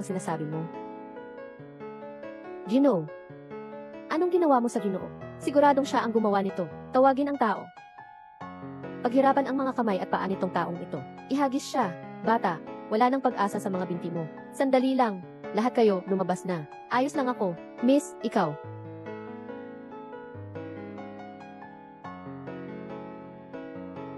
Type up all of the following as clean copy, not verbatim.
ang sinasabi mo? Ginoo. Anong ginawa mo sa Ginoo? Siguradong siya ang gumawa nito. Tawagin ang tao. Paghirapan ang mga kamay at paa nitong taong ito. Ihagis siya. Bata, wala nang pag-asa sa mga binti mo. Sandali lang. Lahat kayo, lumabas na. Ayos lang ako. Miss, ikaw.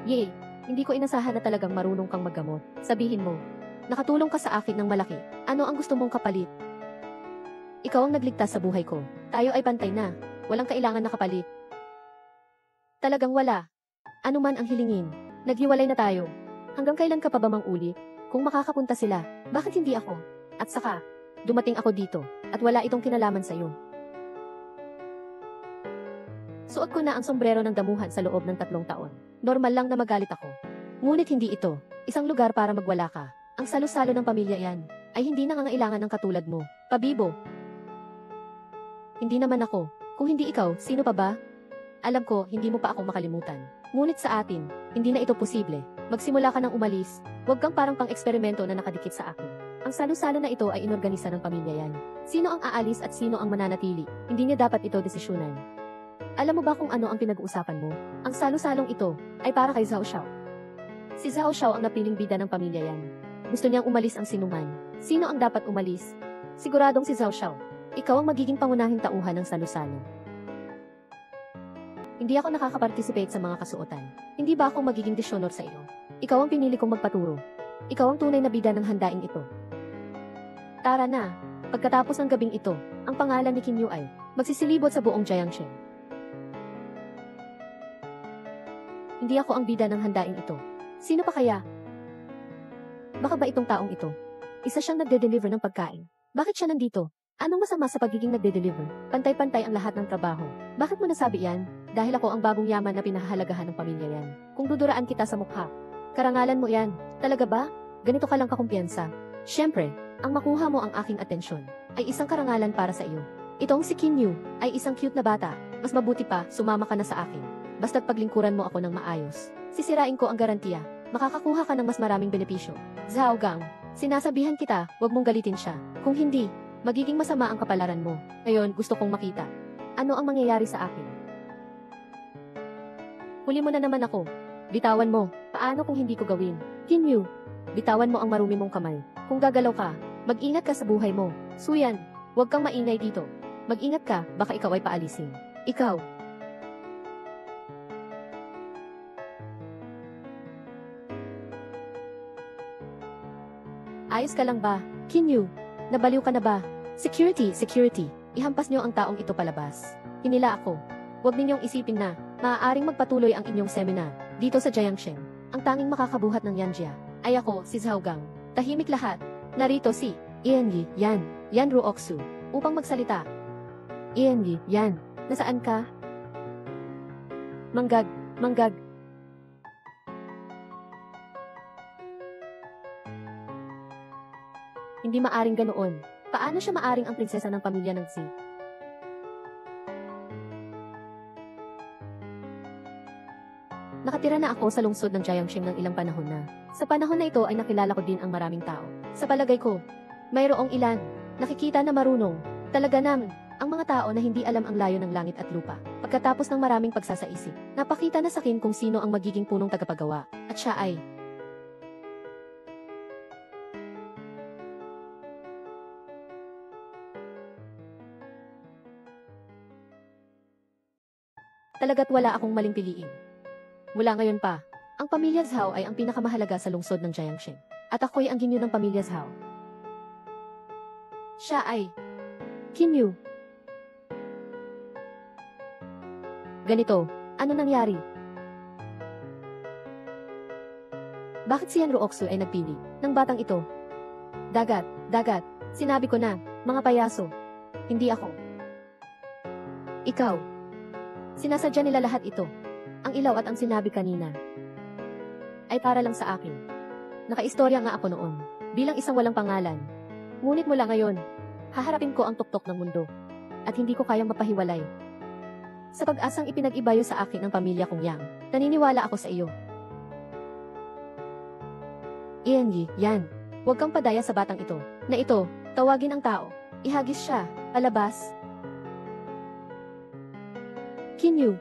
Yay! Hindi ko inasahan na talagang marunong kang maggamot. Sabihin mo, nakatulong ka sa akin ng malaki. Ano ang gusto mong kapalit? Ikaw ang nagligtas sa buhay ko. Tayo ay pantay na. Walang kailangan na kapalit. Talagang wala. Ano man ang hilingin. Naghiwalay na tayo. Hanggang kailan ka pa ba mang-ulit? Kung makakapunta sila, bakit hindi ako? At saka, dumating ako dito, at wala itong kinalaman sa'yo. Suot ko na ang sombrero ng damuhan sa loob ng 3 taon. Normal lang na magalit ako. Ngunit hindi ito, isang lugar para magwala ka. Ang salo-salo ng pamilya yan, ay hindi nangangailangan ng katulad mo. Pabibo. Hindi naman ako. Kung hindi ikaw, sino pa ba? Alam ko, hindi mo pa ako makalimutan. Ngunit sa atin, hindi na ito posible. Magsimula ka nang umalis. Huwag kang parang pang-eksperimento na nakadikit sa akin. Ang salo-salo na ito ay inorganisa ng pamilya yan. Sino ang aalis at sino ang mananatili? Hindi niya dapat ito desisyonan. Alam mo ba kung ano ang pinag-uusapan mo? Ang salo-salong ito ay para kay Zhao Xiao. Si Zhao Xiao ang napiling bida ng pamilya yan. Gusto niyang umalis ang sinuman. Sino ang dapat umalis? Siguradong si Zhao Xiao. Ikaw ang magiging pangunahing tauhan ng salo-salo. Hindi ako nakakaparticipate sa mga kasuotan. Hindi ba ako magiging disyonor sa iyo? Ikaw ang pinili kong magpaturo. Ikaw ang tunay na bida ng handaing ito. Tara na. Pagkatapos ng gabing ito, ang pangalan ni Qin Yu ay magsisilibot sa buong Jiangxing. Hindi ako ang bida ng handaing ito. Sino pa kaya? Baka ba itong taong ito? Isa siyang nagde-deliver ng pagkain. Bakit siya nandito? Anong masama sa pagiging nagde-deliver? Pantay-pantay ang lahat ng trabaho. Bakit mo nasabi yan? Dahil ako ang bagong yaman na pinahahalagahan ng pamilya yan. Kung duduraan kita sa mukha, karangalan mo yan. Talaga ba? Ganito ka lang kakumpiyansa. Siyempre, ang makuha mo ang aking atensyon ay isang karangalan para sa iyo. Itong si Qin Yu ay isang cute na bata. Mas mabuti pa, sumama ka na sa akin. Basta't paglingkuran mo ako ng maayos. Sisirain ko ang garantiya. Makakakuha ka ng mas maraming benepisyo. Zhao Gang, sinasabihan kita, huwag mong galitin siya. Kung hindi, magiging masama ang kapalaran mo. Ngayon, gusto kong makita. Ano ang mangyayari sa akin? Huli mo na naman ako. Bitawan mo. Paano kung hindi ko gawin? Qin Yu, bitawan mo ang marumi mong kamay. Kung gagalaw ka, mag-ingat ka sa buhay mo. Suyan, huwag kang maingay dito. Mag-ingat ka, baka ikaw ay paalisin. Ikaw. Ayos ka lang ba? Qin Yu, nabaliw ka na ba? Security, security. Ihampas niyo ang taong ito palabas. Hinila ako. Huwag ninyong isipin na maaaring magpatuloy ang inyong seminar dito sa Jiangxing. Ang tanging makakabuhat ng Yanjia ay ako, si Zhao Gang. Tahimik lahat. Narito si Yan Yi, Yan Ruoxu, upang magsalita. Yan Yi, Yan, nasaan ka? Manggag. Hindi maaring ganoon. Paano siya maaring ang prinsesa ng pamilya ng Xi? Nakatira na ako sa lungsod ng Jiangxing ng ilang panahon na. Sa panahon na ito ay nakilala ko din ang maraming tao. Sa palagay ko, mayroong ilan, nakikita na marunong. Talaga naman, ang mga tao na hindi alam ang layo ng langit at lupa. Pagkatapos ng maraming pagsasaisip, napakita na sa akin kung sino ang magiging punong tagapagawa. At siya ay talaga't wala akong maling piliin. Mula ngayon pa, ang pamilya Zhao ay ang pinakamahalaga sa lungsod ng Jiangxing. At ako'y ang ginyo ng pamilya Zhao. Siya ay Qin Yu. Ganito, ano nangyari? Bakit si Yan Ruoxu ay nagpili ng batang ito? Dagat, sinabi ko na, mga payaso. Hindi ako. Ikaw. Sinasadya nila lahat ito. Ang ilaw at ang sinabi kanina ay para lang sa akin. Nakaistorya nga ako noon, bilang isang walang pangalan. Ngunit mula ngayon, haharapin ko ang tuktok ng mundo. At hindi ko kayang mapahiwalay. Sa pag-asang ipinag-ibayo sa akin ng pamilya kong Yang, naniniwala ako sa iyo. Yan, huwag kang padaya sa batang ito, na ito, Tawagin ang tao. Ihagis siya. Palabas. Kinyu.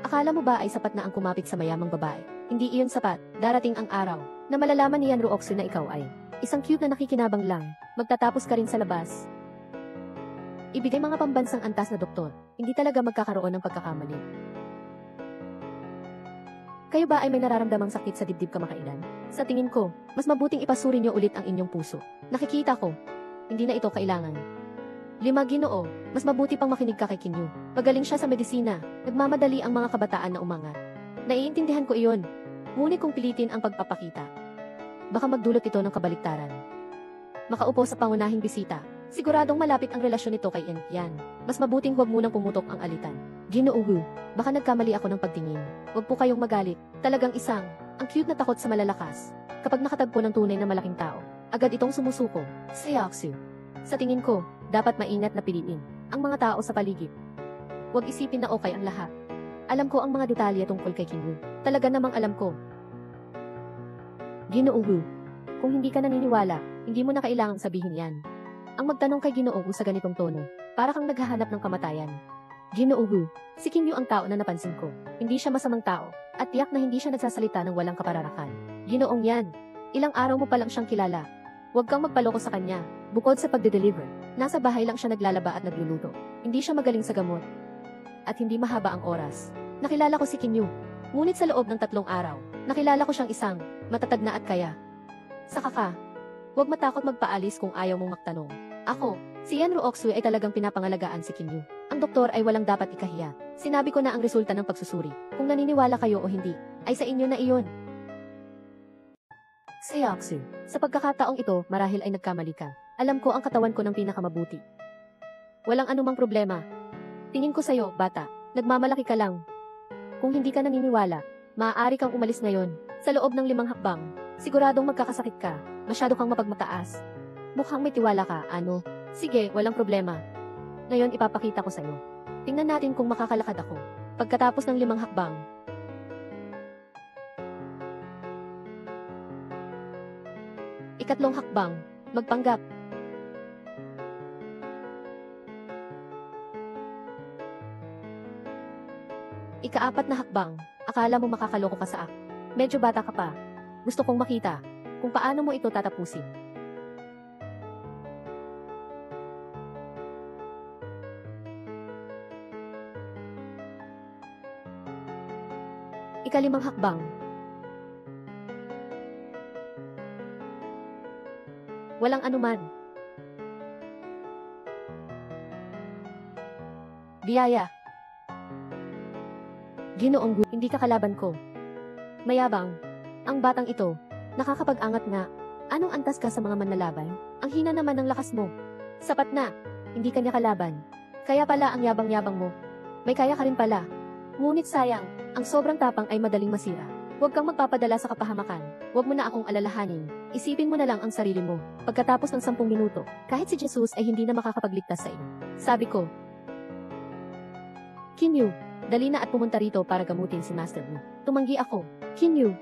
Akala mo ba ay sapat na ang kumapit sa mayamang babae? Hindi iyon sapat. Darating ang araw na malalaman ni Yan Ruoksu na ikaw ay isang cute na nakikinabang lang. Magtatapos ka rin sa labas. Ibigay mga pambansang antas na doktor. Hindi talaga magkakaroon ng pagkakamali. Kayo ba ay may nararamdamang sakit sa dibdib kamakailan? Sa tingin ko, mas mabuting ipasuri niyo ulit ang inyong puso. Nakikita ko. Hindi na ito kailangan. 5 Ginoo, mas mabuti pang makinig ka kay Kinyu. Magaling siya sa medisina. Nagmamadali ang mga kabataan na umangat. Naiintindihan ko iyon. Ngunit kung pilitin ang pagpapakita, baka magdulot ito ng kabaliktaran. Makaupo sa pangunahing bisita. Siguradong malapit ang relasyon nito kay Yan. Mas mabuting huwag munang pumutok ang alitan. Ginoo, baka nagkamali ako ng pagtingin. Huwag po kayong magalit. Talagang isang, ang cute na takot sa malalakas. Kapag nakatagpo ng tunay na malaking tao, agad itong sumusuko. Seoksu. Sa tingin ko, dapat maingat na piliin ang mga tao sa paligid. Huwag isipin na okay ang lahat. Alam ko ang mga detalye tungkol kay Kinyu. Talaga namang alam ko. Ginoo, kung hindi ka naniniwala, hindi mo na kailangang sabihin yan. Ang magtanong kay Ginoo sa ganitong tono, para kang naghahanap ng kamatayan. Ginoo, si Kinyu ang tao na napansin ko. Hindi siya masamang tao, at tiyak na hindi siya nagsasalita ng walang kapararakan. Ginoong Yan, ilang araw mo pa lang siyang kilala. Huwag kang magpaloko sa kanya. Bukod sa pagde-deliver, nasa bahay lang siya naglalaba at nagluluto. Hindi siya magaling sa gamot. At hindi mahaba ang oras. Nakilala ko si Kinyu. Ngunit sa loob ng 3 araw, nakilala ko siyang isang matatag na at kaya. Saka ka, huwag matakot magpaalis kung ayaw mong magtanong. Ako, si Yan Ruoksu ay talagang pinapangalagaan si Kinyu. Ang doktor ay walang dapat ikahiya. Sinabi ko na ang resulta ng pagsusuri. Kung naniniwala kayo o hindi, ay sa inyo na iyon. Seoksu, sa pagkakataong ito, marahil ay nagkamali ka. Alam ko ang katawan ko ng pinakamabuti. Walang anumang problema. Tingin ko sa'yo, bata, nagmamalaki ka lang. Kung hindi ka naniniwala, maaari kang umalis ngayon. Sa loob ng 5 hakbang, siguradong magkakasakit ka. Masyado kang mapagmataas. Mukhang may tiwala ka, ano? Sige, walang problema. Ngayon ipapakita ko sa'yo. Tingnan natin kung makakalakad ako. Pagkatapos ng 5 hakbang. Ikatlong hakbang, magpanggap. Ika-4 na hakbang, akala mo makakaloko ka sa akin. Medyo bata ka pa. Gusto kong makita kung paano mo ito tatapusin. Ika-5 hakbang. Walang anuman. Biyaya. Ginoong hindi ka kalaban ko. Mayabang. Ang batang ito, nakakapag-angat nga. Anong antas ka sa mga manlalaban? Ang hina naman ng lakas mo. Sapat na. Hindi ka niya kalaban. Kaya pala ang yabang-yabang mo. May kaya ka rin pala. Ngunit sayang, ang sobrang tapang ay madaling masira. Huwag kang magpapadala sa kapahamakan. Huwag mo na akong alalahanin. Isipin mo na lang ang sarili mo. Pagkatapos ng 10 minuto, kahit si Jesus ay hindi na makakapagligtas sa iyo. Sabi ko, Kinyu, dali na at pumunta rito para gamutin si Master Wu. Tumanggi ako. Kinyu.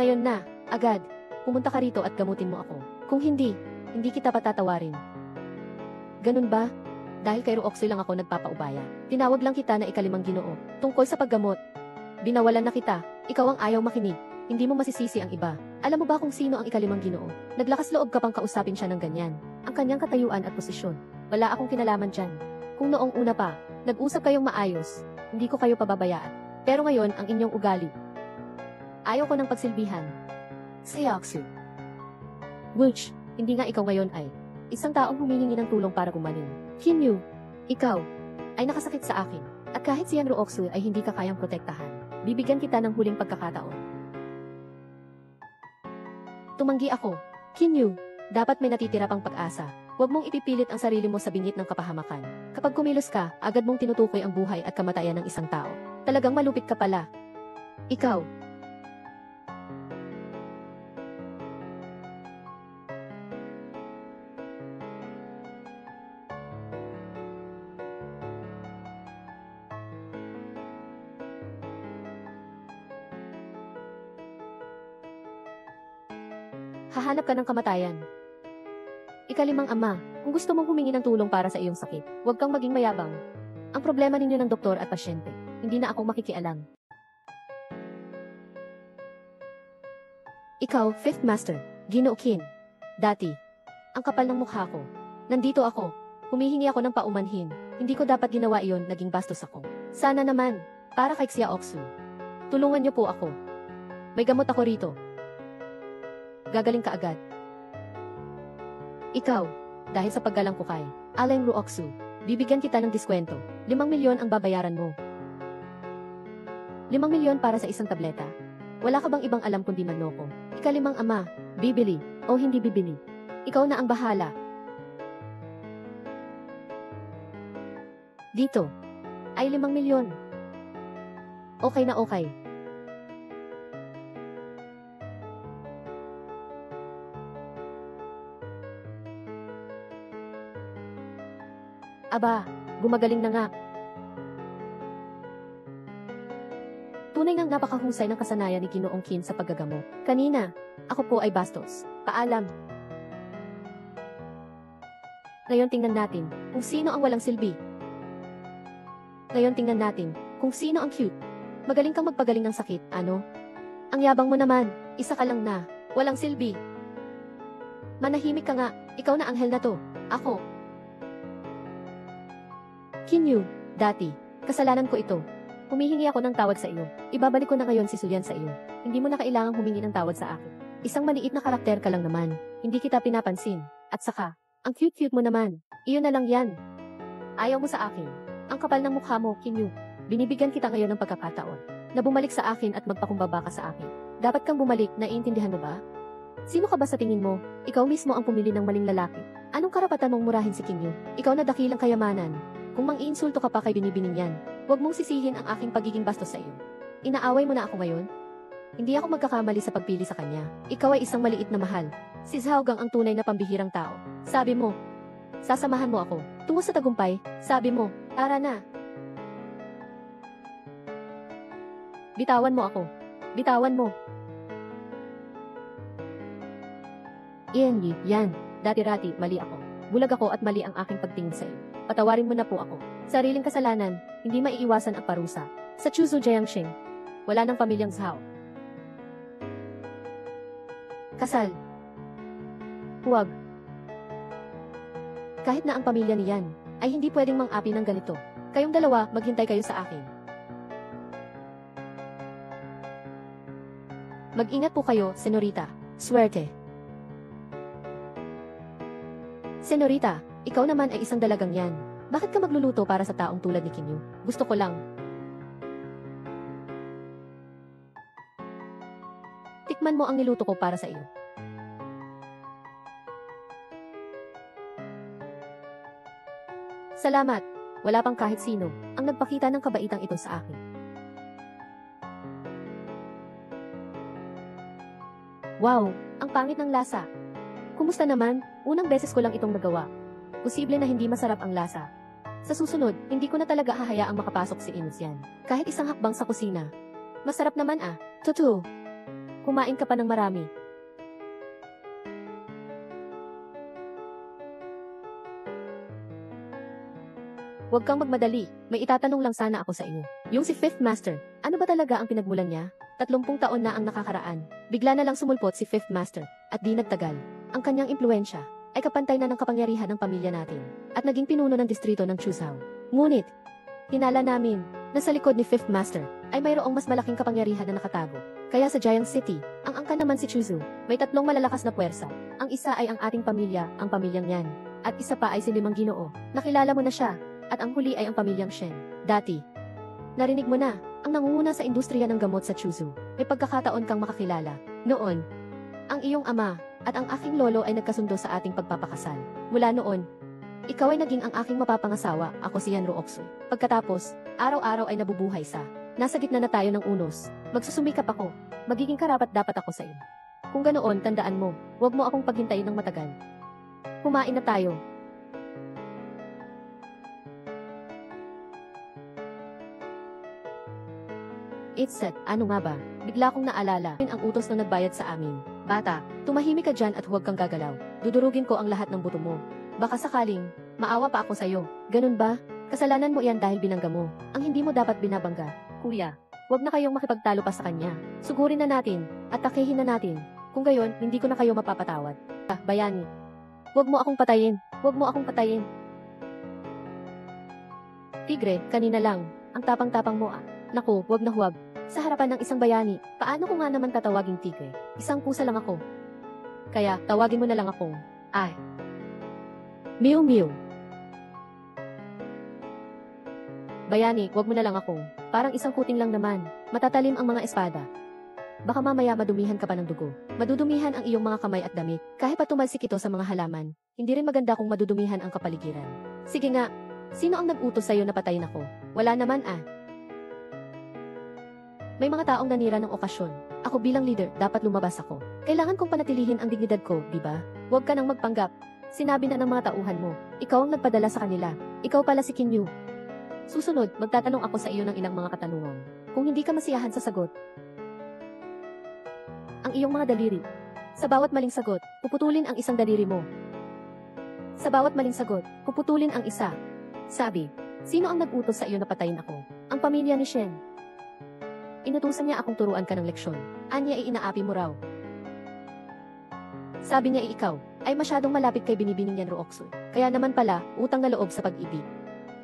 Ngayon na, agad. Pumunta ka rito at gamutin mo ako. Kung hindi, hindi kita patatawarin. Ganun ba? Dahil kay Ruoksu lang ako nagpapaubaya. Tinawag lang kita na ika-5 Ginoo. Tungkol sa paggamot. Binawalan na kita. Ikaw ang ayaw makinig. Hindi mo masisisi ang iba. Alam mo ba kung sino ang ika-5 Ginoo? Naglakas loob ka pang kausapin siya ng ganyan. Ang kanyang katayuan at posisyon. Wala akong kinalaman dyan. Kung noong una pa, nag-usap kayong maayos, hindi ko kayo pababayaan. Pero ngayon, ang inyong ugali. Ayaw ko ng pagsilbihan. Seoksu. Wooch, hindi nga ikaw ngayon ay isang taong humihingi ng tulong para gumaling. Kinyu, ikaw, ay nakasakit sa akin. At kahit si Yan Ruoksu ay hindi ka kayang protektahan, bibigyan kita ng huling pagkakataon. Tumanggi ako. Kinyu, dapat may natitira pang pag-asa. Huwag mong ipipilit ang sarili mo sa bingit ng kapahamakan. Kapag kumilos ka, agad mong tinutukoy ang buhay at kamatayan ng isang tao. Talagang malupit ka pala. Ikaw. Hahanap ka ng kamatayan. Ikalimang ama, kung gusto mong humingi ng tulong para sa iyong sakit, huwag kang maging mayabang. Ang problema ninyo ng doktor at pasyente, hindi na ako makikialam. Ikaw, Fifth Master, Ginoo Qin. Dati, ang kapal ng mukha ko. Nandito ako, humihingi ako ng paumanhin. Hindi ko dapat ginawa iyon, naging bastos ako. Sana naman, para kay Xia Oxu. Tulungan niyo po ako. May gamot ako rito. Gagaling ka agad. Ikaw, dahil sa paggalang ko kay Alain Ruoxu, bibigyan kita ng diskwento. 5 milyon ang babayaran mo. 5 milyon para sa isang tableta. Wala ka bang ibang alam kundi manloko? Ikalimang ama, bibili o hindi bibili. Ikaw na ang bahala. Dito, ay 5 milyon. Okay na okay. Aba, gumagaling na nga. Tunay ngang napakahusay ng kasanayan ni Ginoong Qin sa paggagamot. Kanina, ako po ay bastos. Paalam. Ngayon tingnan natin kung sino ang walang silbi. Ngayon tingnan natin kung sino ang cute. Magaling kang magpagaling ng sakit, ano? Ang yabang mo naman, isa ka lang na, walang silbi. Manahimik ka nga, ikaw na anghel na to. Ako. Kinyu, dati, kasalanan ko ito. Humihingi ako ng tawad sa iyo. Ibabalik ko na ngayon si Suyan sa iyo. Hindi mo na kailangang humingi ng tawad sa akin. Isang maliit na karakter ka lang naman. Hindi kita pinapansin. At saka, ang cute-cute mo naman. Iyon na lang yan. Ayaw mo sa akin. Ang kapal ng mukha mo, Kinyu. Binibigyan kita ngayon ng pagkakataon na bumalik sa akin at magpakumbaba ka sa akin. Dapat kang bumalik, naiintindihan mo ba? Sino ka ba sa tingin mo? Ikaw mismo ang pumili ng maling lalaki. Anong karapatan mong murahin si Kinyu? Ikaw na dakilang kayamanan. Kung mang-iinsulto ka pa kay binibining yan, huwag mong sisihin ang aking pagiging bastos sa iyo. Inaaway mo na ako ngayon? Hindi ako magkakamali sa pagpili sa kanya. Ikaw ay isang maliit na mahal. Si Zhaogang ang tunay na pambihirang tao. Sabi mo, sasamahan mo ako. Tungo sa tagumpay, sabi mo, tara na. Bitawan mo ako. Bitawan mo. Yan. Dati-rati, mali ako. Bulag ako at mali ang aking pagtingin sa iyo. Patawarin mo na po ako. Sariling kasalanan, hindi maiiwasan ang parusa. Sa Chuzu Jiangxing, wala ng pamilyang Zhao. Kasal. Huwag. Kahit na ang pamilya niyan, ay hindi pwedeng mang-api ng ganito. Kayong dalawa, maghintay kayo sa akin. Mag-ingat po kayo, Senorita. Swerte. Senorita, ikaw naman ay isang dalagang yan. Bakit ka magluluto para sa taong tulad ni Kinyu? Gusto ko lang. Tikman mo ang niluto ko para sa iyo. Salamat. Wala pang kahit sino ang nagpakita ng kabaitang ito sa akin. Wow, ang pangit ng lasa. Kumusta naman? Unang beses ko lang itong nagawa. Posible na hindi masarap ang lasa. Sa susunod, hindi ko na talaga hahayaang makapasok si Ines yan. Kahit isang hakbang sa kusina. Masarap naman ah. Totoo. Kumain ka pa ng marami. Huwag kang magmadali. May itatanong lang sana ako sa iyo. Yung si Fifth Master, ano ba talaga ang pinagmulan niya? 30 taon na ang nakakaraan. Bigla na lang sumulpot si Fifth Master, at di nagtagal. Ang kanyang impluensya ay kapantay na ng kapangyarihan ng pamilya natin, at naging pinuno ng distrito ng Chuzhou. Ngunit, hinala namin na sa likod ni Fifth Master ay mayroong mas malaking kapangyarihan na nakatago. Kaya sa Jiang City, ang angkan naman si Chuzu, may 3 malalakas na puwersa. Ang isa ay ang ating pamilya, ang pamilyang yan. At isa pa ay si Limang Ginoo. Nakilala mo na siya. At ang huli ay ang pamilyang Shen. Dati, narinig mo na, ang nangunguna sa industriya ng gamot sa Chuzu. May pagkakataon kang makakilala. Noon, ang iyong ama at ang aking lolo ay nagkasundo sa ating pagpapakasal. Mula noon, ikaw ay naging ang aking mapapangasawa, ako si Yan Ruoxu. Pagkatapos, araw-araw ay nabubuhay sa nasa gitna na tayo ng unos. Magsusumikap ako. Magiging karapat-dapat ako sa iyo. Kung ganoon, tandaan mo, huwag mo akong paghintayin ng matagal. Kumain na tayo. It's set, ano nga ba? Bigla kong naalala, ang utos na nagbayad sa amin. Bata, tumahimik ka dyan at huwag kang gagalaw. Dudurugin ko ang lahat ng buto mo. Baka sakaling, maawa pa ako sa'yo. Ganun ba? Kasalanan mo iyan dahil binangga mo. Ang hindi mo dapat binabangga. Kuya, huwag na kayong makipagtalo pa sa kanya. Sugurin na natin, at takihin na natin. Kung gayon, hindi ko na kayo mapapatawad. Bayani. Huwag mo akong patayin. Huwag mo akong patayin. Tigre, kanina lang. Ang tapang-tapang mo ah. Naku, huwag na huwag. Sa harapan ng isang bayani, paano ko nga naman tatawaging tigre? Isang pusa lang ako. Kaya, tawagin mo na lang akong, ay. Mew Mew. Bayani, huwag mo na lang akong, parang isang kuting lang naman. Matatalim ang mga espada. Baka mamaya madumihan ka pa ng dugo. Madudumihan ang iyong mga kamay at damit. Kahit pa tumalsik ito sa mga halaman, hindi rin maganda kung madudumihan ang kapaligiran. Sige nga, sino ang nag-utos sa'yo na patayin ako? Wala naman ah. May mga taong nanira ng okasyon. Ako bilang leader, dapat lumabas ako. Kailangan kong panatilihin ang dignidad ko, di ba? Huwag ka nang magpanggap. Sinabi na ng mga tauhan mo. Ikaw ang nagpadala sa kanila. Ikaw pala si Kinyu. Susunod, magtatanong ako sa iyo ng ilang mga katanungan. Kung hindi ka masiyahan sa sagot, ang iyong mga daliri. Sa bawat maling sagot, puputulin ang isang daliri mo. Sa bawat maling sagot, puputulin ang isa. Sabi, sino ang nag-utos sa iyo na patayin ako? Ang pamilya ni Shen. Inutusan niya akong turuan ka ng leksyon. Anya ay inaapi mo raw. Sabi niya ikaw, ay masyadong malapit kay binibining yan Ruoksu. Kaya naman pala, utang na loob sa pag-ibig.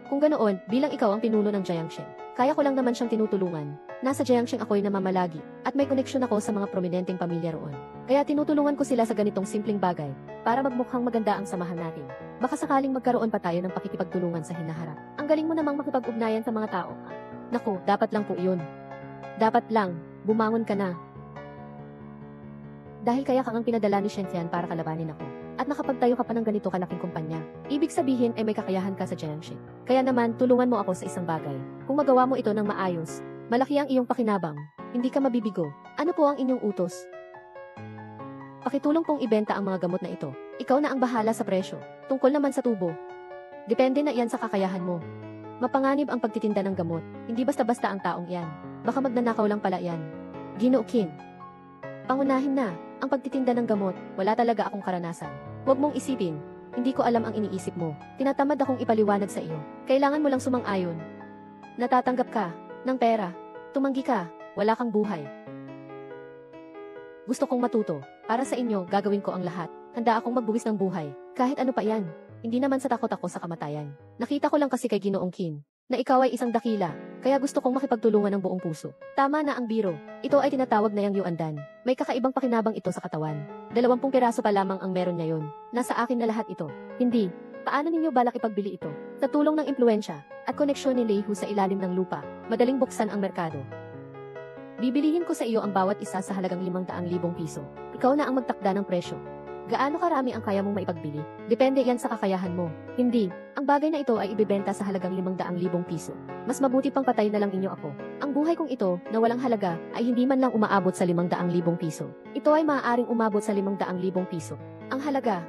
Kung ganoon, bilang ikaw ang pinuno ng Jiangsheng, kaya ko lang naman siyang tinutulungan. Nasa Jiangsheng ako'y namamalagi, at may koneksyon ako sa mga prominenteng pamilya roon. Kaya tinutulungan ko sila sa ganitong simpleng bagay, para magmukhang maganda ang samahan natin. Baka sakaling magkaroon pa tayo ng pakikipagtulungan sa hinaharap. Ang galing mo namang makipag-ugnayan sa mga tao. Naku, dapat lang po iyon. Dapat lang, bumangon ka na. Dahil kaya kang pinadala ni Shenxian para kalabanin ako. At nakapagtayo ka pa ng ganito kalaking kumpanya. Ibig sabihin ay may kakayahan ka sa Jiangsheng. Kaya naman, tulungan mo ako sa isang bagay. Kung magawa mo ito ng maayos, malaki ang iyong pakinabang. Hindi ka mabibigo. Ano po ang inyong utos? Pakitulong pong ibenta ang mga gamot na ito. Ikaw na ang bahala sa presyo. Tungkol naman sa tubo. Depende na iyan sa kakayahan mo. Mapanganib ang pagtitinda ng gamot. Hindi basta-basta ang taong iyan. Baka magnanakaw lang pala yan. Ginoo Qin. Pangunahin na, ang pagtitinda ng gamot, wala talaga akong karanasan. Huwag mong isipin, hindi ko alam ang iniisip mo. Tinatamad akong ipaliwanag sa iyo. Kailangan mo lang sumang-ayon. Natatanggap ka, ng pera. Tumanggi ka, wala kang buhay. Gusto kong matuto. Para sa inyo, gagawin ko ang lahat. Handa akong magbuwis ng buhay. Kahit ano pa yan. Hindi naman sa takot ako sa kamatayan. Nakita ko lang kasi kay Ginoong Qin na ikaw ay isang dakila, kaya gusto kong makipagtulungan ng buong puso. Tama na ang biro. Ito ay tinatawag na yang Yuandan. May kakaibang pakinabang ito sa katawan. 20 piraso pa lamang ang meron niya yon. Nasa akin na lahat ito. Hindi. Paano ninyo balak ipagbili ito? Sa tulong ng impluensya at koneksyon ni Leihu sa ilalim ng lupa, madaling buksan ang merkado. Bibilihin ko sa iyo ang bawat isa sa halagang 500,000 piso. Ikaw na ang magtakda ng presyo. Gaano karami ang kaya mong maipagbili? Depende yan sa kakayahan mo. Hindi. Ang bagay na ito ay ibebenta sa halagang 500,000 piso. Mas mabuti pang patay na lang inyo ako. Ang buhay kong ito, na walang halaga, ay hindi man lang umaabot sa 500,000 piso. Ito ay maaaring umabot sa 500,000 piso. Ang halaga.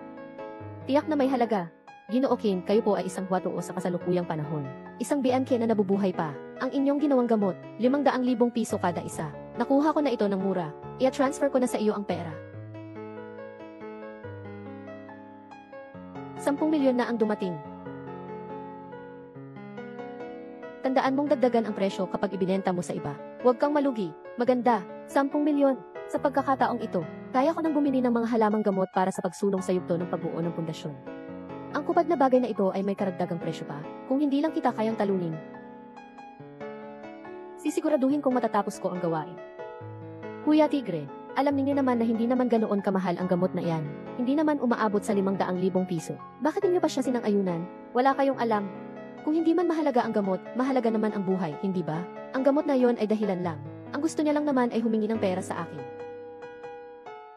Tiyak na may halaga. Ginoo Qin, kayo po ay isang huwatoo sa kasalukuyang panahon. Isang bianke na nabubuhay pa. Ang inyong ginawang gamot, 500,000 piso kada isa. Nakuha ko na ito ng mura. I-transfer ko na sa iyo ang pera. 10 milyon na ang dumating. Tandaan mong dagdagan ang presyo kapag ibinenta mo sa iba. Huwag kang malugi. Maganda. 10 milyon. Sa pagkakataong ito, kaya ko nang bumili ng mga halamang gamot para sa pagsulong sa yugto ng pagbuo ng pundasyon. Ang kupad na bagay na ito ay may karagdagang presyo pa, kung hindi lang kita kayang talunin. Sisiguraduhin kong matatapos ko ang gawain. Kuya Tigre, alam ninyo naman na hindi naman ganoon kamahal ang gamot na iyan. Hindi naman umaabot sa 500,000 piso. Bakit ninyo pa siya sinang-ayunan? Wala kayong alam. Kung hindi man mahalaga ang gamot, mahalaga naman ang buhay, hindi ba? Ang gamot na yon ay dahilan lang. Ang gusto niya lang naman ay humingi ng pera sa akin.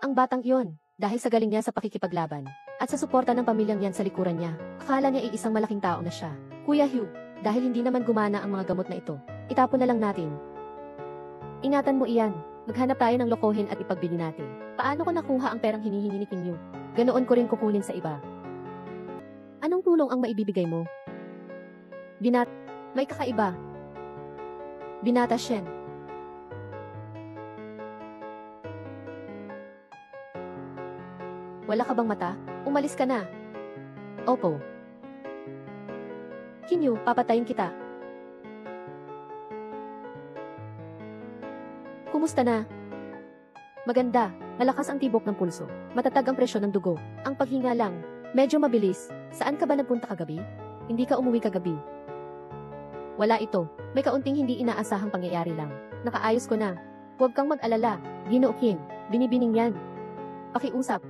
Ang batang iyon, dahil sa galing niya sa pakikipaglaban, at sa suporta ng pamilyang yan sa likuran niya, akala niya ay isang malaking tao na siya. Kuya Hugh, dahil hindi naman gumana ang mga gamot na ito, itapon na lang natin. Ingatan mo iyan. Maghanap tayo ng lokohin at ipagbili natin. Paano ko nakuha ang perang hinihingi ni Kinyu? Ganoon ko rin kukunin sa iba. Anong tulong ang maibibigay mo? May kakaiba. Binata Shen. Wala ka bang mata? Umalis ka na. Opo. Kinyu, papatayin kita. Kumusta na? Maganda, malakas ang tibok ng pulso, matatag ang presyon ng dugo, ang paghinga lang, medyo mabilis. Saan ka ba nagpunta kagabi? Hindi ka umuwi kagabi. Wala ito, may kaunting hindi inaasahang pangyayari lang. Nakaayos ko na. Huwag kang mag-alala, Ginoo Kim, binibining yan. Pakiusap.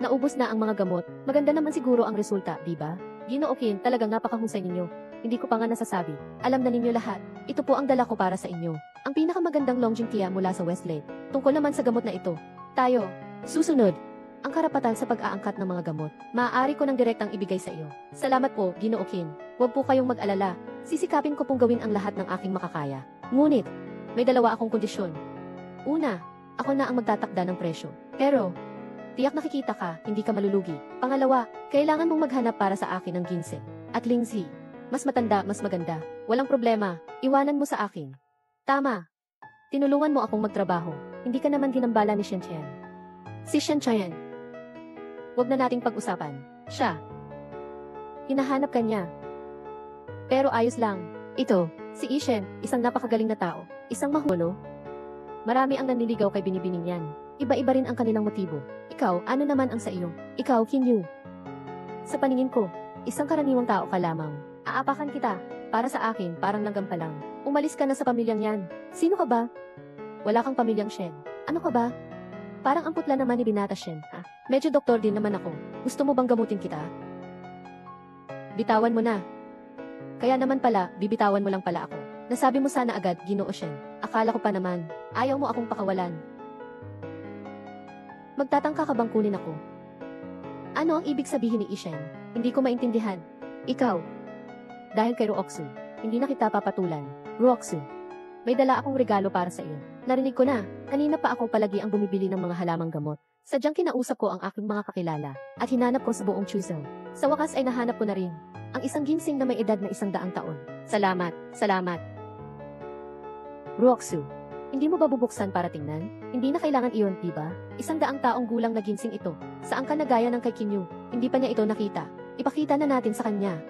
Naubos na ang mga gamot, maganda naman siguro ang resulta, di ba? Ginoo Kim, talagang napakahusay ninyo. Hindi ko pa nga nasasabi. Alam na ninyo lahat. Ito po ang dala ko para sa inyo. Ang pinakamagandang Longjing Tia mula sa Westlake. Tungkol naman sa gamot na ito. Tayo. Susunod. Ang karapatan sa pag-aangkat ng mga gamot. Maaari ko nang direktang ibigay sa iyo. Salamat po, Ginoo Kim. Huwag po kayong mag-alala. Sisikapin ko pong gawin ang lahat ng aking makakaya. Ngunit, may dalawa akong kondisyon. Una, ako na ang magtatakda ng presyo. Pero, tiyak nakikita ka, hindi ka malulugi. Pangalawa, kailangan mong maghanap para sa akin ng ginseng. At Lingzi. Mas matanda, mas maganda. Walang problema. Iwanan mo sa akin. Tama. Tinulungan mo akong magtrabaho. Hindi ka naman ginambala ni Shen Chen. Si Shen Chen. Huwag na nating pag-usapan. Siya. Hinahanap ka niya. Pero ayos lang. Ito, si Ishen, isang napakagaling na tao. Isang mahulo. Marami ang nanliligaw kay binibining yan. Iba-iba rin ang kanilang motibo. Ikaw, ano naman ang sa iyo? Ikaw, Kinyu. Sa paningin ko, isang karaniwang tao ka lamang. Aapakan kita. Para sa akin, parang langgam ka lang. Umalis ka na sa pamilyang yan. Sino ka ba? Wala kang pamilyang Shen. Ano ka ba? Parang ang putla naman ni Binata Shen, ha? Medyo doktor din naman ako. Gusto mo bang gamutin kita? Bitawan mo na. Kaya naman pala, bibitawan mo lang pala ako. Nasabi mo sana agad, Ginoo Shen. Akala ko pa naman, ayaw mo akong pakawalan. Magtatangka ka bang kunin ako? Ano ang ibig sabihin ni Ishen? Hindi ko maintindihan. Ikaw. Dahil kay Ruoksu, hindi na kita papatulan. Ruoksu, may dala akong regalo para sa iyo. Narinig ko na, kanina pa ako palagi ang bumibili ng mga halamang gamot. Sadyang kinausap ko ang aking mga kakilala, at hinanap ko sa buong Chuseok. Sa wakas ay nahanap ko na rin, ang isang ginseng na may edad na 100 taon. Salamat, salamat. Ruoksu, hindi mo ba bubuksan para tingnan? Hindi na kailangan iyon, diba? 100 taong gulang na ginseng ito. Saan ka nagaya ng kay Kinyu? Hindi pa niya ito nakita. Ipakita na natin sa kanya.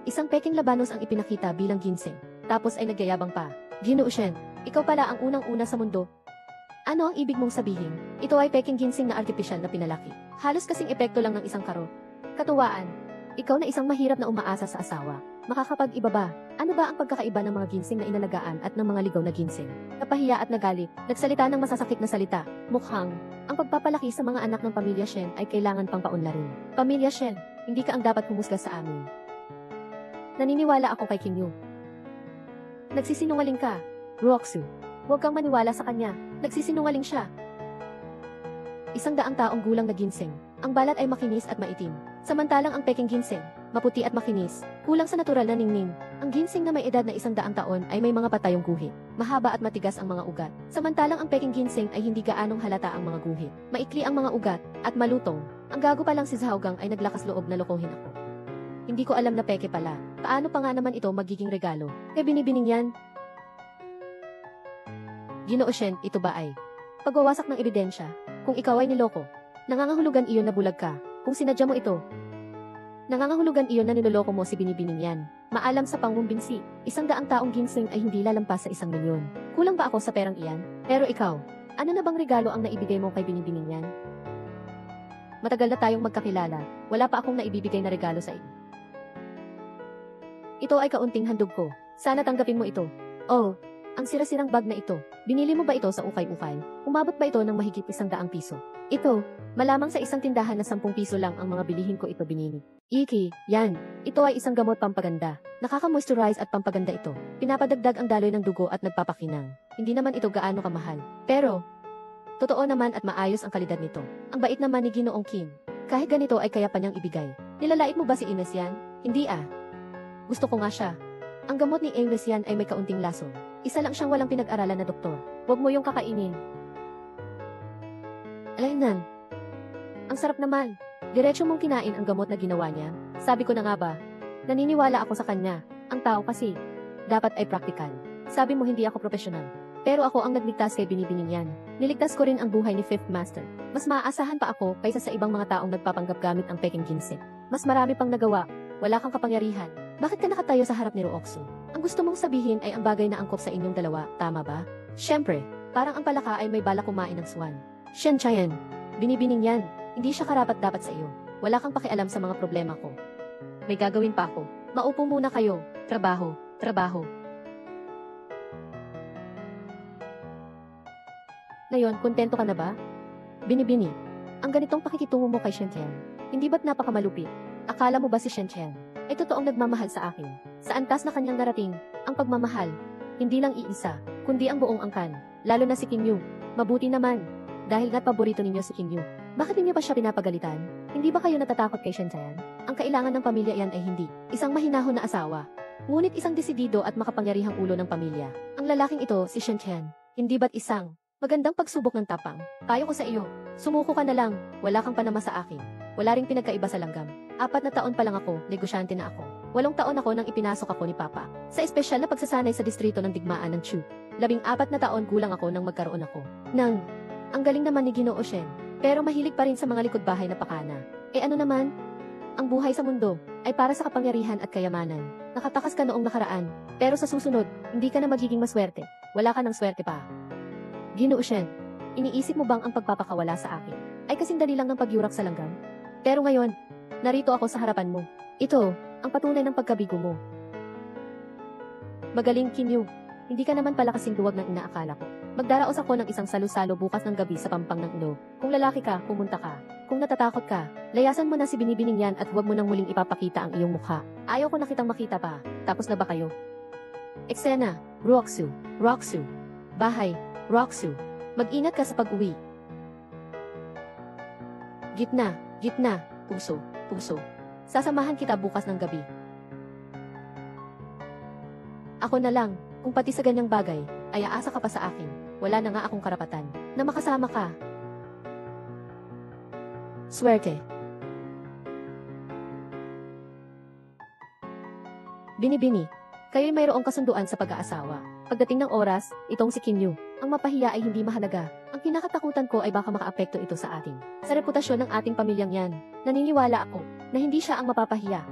Isang peking labanos ang ipinakita bilang ginseng. Tapos ay nagyayabang pa. Ginoo Shen, ikaw pala ang unang-una sa mundo. Ano ang ibig mong sabihin? Ito ay peking ginseng na artipisyal na pinalaki. Halos kasing epekto lang ng isang karot. Katuwaan, ikaw na isang mahirap na umaasa sa asawa. Makakapag-iba ba? Ano ba ang pagkakaiba ng mga ginseng na inalagaan at ng mga ligaw na ginseng? Napahiya at nagalit, nagsalita ng masasakit na salita. Mukhang, ang pagpapalaki sa mga anak ng pamilya Shen ay kailangan pang paunlarin. Pamilya Shen, hindi ka ang dapat humusga sa amin. Naniniwala ako kay Kinyu. Nagsisinungaling ka, Ruoksu. Huwag kang maniwala sa kanya. Nagsisinungaling siya. 100 taong gulang na ginseng. Ang balat ay makinis at maitim. Samantalang ang peking ginseng, maputi at makinis, kulang sa natural na ningning. Ang ginseng na may edad na 100 taon ay may mga patayong guhit. Mahaba at matigas ang mga ugat. Samantalang ang peking ginseng ay hindi gaanong halata ang mga guhit. Maikli ang mga ugat, at malutong. Ang gago pa lang si Zhaogang ay naglakas loob na lokohin ako. Hindi ko alam na peke pala. Paano pa nga naman ito magiging regalo? Kaya binibining yan. Ginoo Shen, ito ba ay pagwawasak ng ebidensya? Kung ikaw ay niloko, nangangahulugan iyon na bulag ka. Kung sinadya mo ito, nangangahulugan iyon na niloloko mo si binibining yan. Maalam sa pangumbinsi, 100 taong ginseng ay hindi lalampas sa 1 milyon. Kulang ba ako sa perang iyan? Pero ikaw, ano na bang regalo ang naibigay mo kay binibining yan? Matagal na tayong magkakilala, wala pa akong naibibigay na regalo sa iyo. Ito ay kaunting handog ko. Sana tanggapin mo ito. Oh, ang sira-sirang bag na ito. Binili mo ba ito sa ukay-ukay? Umabot ba ito ng mahigit 100 piso? Ito, malamang sa isang tindahan na 10 piso lang ang mga bilihin ko ito binili. Iki, yan. Ito ay isang gamot pampaganda. Nakaka-moisturize at pampaganda ito. Pinapadagdag ang daloy ng dugo at nagpapakinang. Hindi naman ito gaano kamahal. Pero, totoo naman at maayos ang kalidad nito. Ang bait naman ni Ginoong Kim. Kahit ganito ay kaya pa niyang ibigay. Nilalait mo ba si Ines yan? Hindi ah. Gusto ko nga siya. Ang gamot ni Ines yan ay may kaunting lason. Isa lang siyang walang pinag-aralan na doktor. Huwag mo yung kakainin. Alaynan. Ang sarap naman. Diretso mong kinain ang gamot na ginawa niya. Sabi ko na nga ba, naniniwala ako sa kanya. Ang tao kasi, dapat ay praktikal. Sabi mo hindi ako profesional. Pero ako ang nagligtas kay Binibining yan. Niligtas ko rin ang buhay ni Fifth Master. Mas maaasahan pa ako kaysa sa ibang mga taong nagpapanggap gamit ang peking ginseng. Mas marami pang nagawa. Wala kang kapangyarihan. Bakit ka nakatayo sa harap ni Ruoksu? Ang gusto mong sabihin ay ang bagay na angkop sa inyong dalawa, tama ba? Siyempre, parang ang palaka ay may balak kumain ng swan. Shen Chayan, Binibining yan. Hindi siya karapat-dapat sa iyo. Wala kang pakialam sa mga problema ko. May gagawin pa ako. Maupo muna kayo. Trabaho, trabaho. Ngayon, kontento ka na ba? Binibini, ang ganitong pakikitungo mo kay Shen Chen, hindi ba't napakamalupit? Akala mo ba si Shen Chen ay totoong nagmamahal sa akin? Sa antas na kanyang narating, ang pagmamahal, hindi lang iisa, kundi ang buong angkan, lalo na si Kim Yu. Mabuti naman, dahil nga't paborito ninyo si Kim Yu. Bakit ninyo pa siya pinapagalitan? Hindi ba kayo natatakot kay Shen Chen? Ang kailangan ng pamilya yan ay hindi isang mahinahon na asawa, ngunit isang desidido at makapangyarihang ulo ng pamilya. Ang lalaking ito, si Shen Chen, hindi ba't isang magandang pagsubok ng tapang? Payo ko sa iyo, sumuko ka na lang, wala kang panama sa akin. Wala ring pinagkaiba sa langgam. 4 na taon pa lang ako, negosyante na ako. 8 taon ako nang ipinasok ako ni Papa sa espesyal na pagsasanay sa distrito ng digmaan ng Chu. 14 na taon gulang ako nang magkaroon ako ng ang galing naman ni Ginoo Shen, pero mahilig pa rin sa mga likod bahay na pakana. Ano naman? Ang buhay sa mundo ay para sa kapangyarihan at kayamanan. Nakatakas ka noong nakaraan, pero sa susunod, hindi ka na magiging maswerte. Wala ka ng swerte pa. Ginoo Shen, iniisip mo bang ang pagpapakawala sa akin ay kasindali lang ng pagyurak sa langgam? Pero ngayon, narito ako sa harapan mo. Ito, ang patunay ng pagkabigo mo. Magaling, Kim Yu. Hindi ka naman pala kasing duwag ng inaakala ko. Magdaraos ako ng isang salo-salo bukas ng gabi sa pampang ng Indo. Kung lalaki ka, pumunta ka. Kung natatakot ka, layasan mo na si Binibining yan at huwag mo nang muling ipapakita ang iyong mukha. Ayaw ko na kitang makita pa. Tapos na ba kayo? Eksena, Ruoksu, Ruoksu. Bahay, Ruoksu. Mag-ingat ka sa pag-uwi. Gitna, gitna, puso, puso. Sasamahan kita bukas ng gabi. Ako na lang, kung pati sa ganyang bagay, ay aasa ka pa sa akin. Wala na nga akong karapatan na makasama ka. Swerte. Binibini, kayo'y mayroong kasunduan sa pag-aasawa. Pagdating ng oras, itong si Kim Yu, ang mapahiya ay hindi mahalaga. Ang kinakatakutan ko ay baka makaapekto ito sa atin. Sa reputasyon ng ating pamilyang yan, naniniwala ako na hindi siya ang mapapahiya.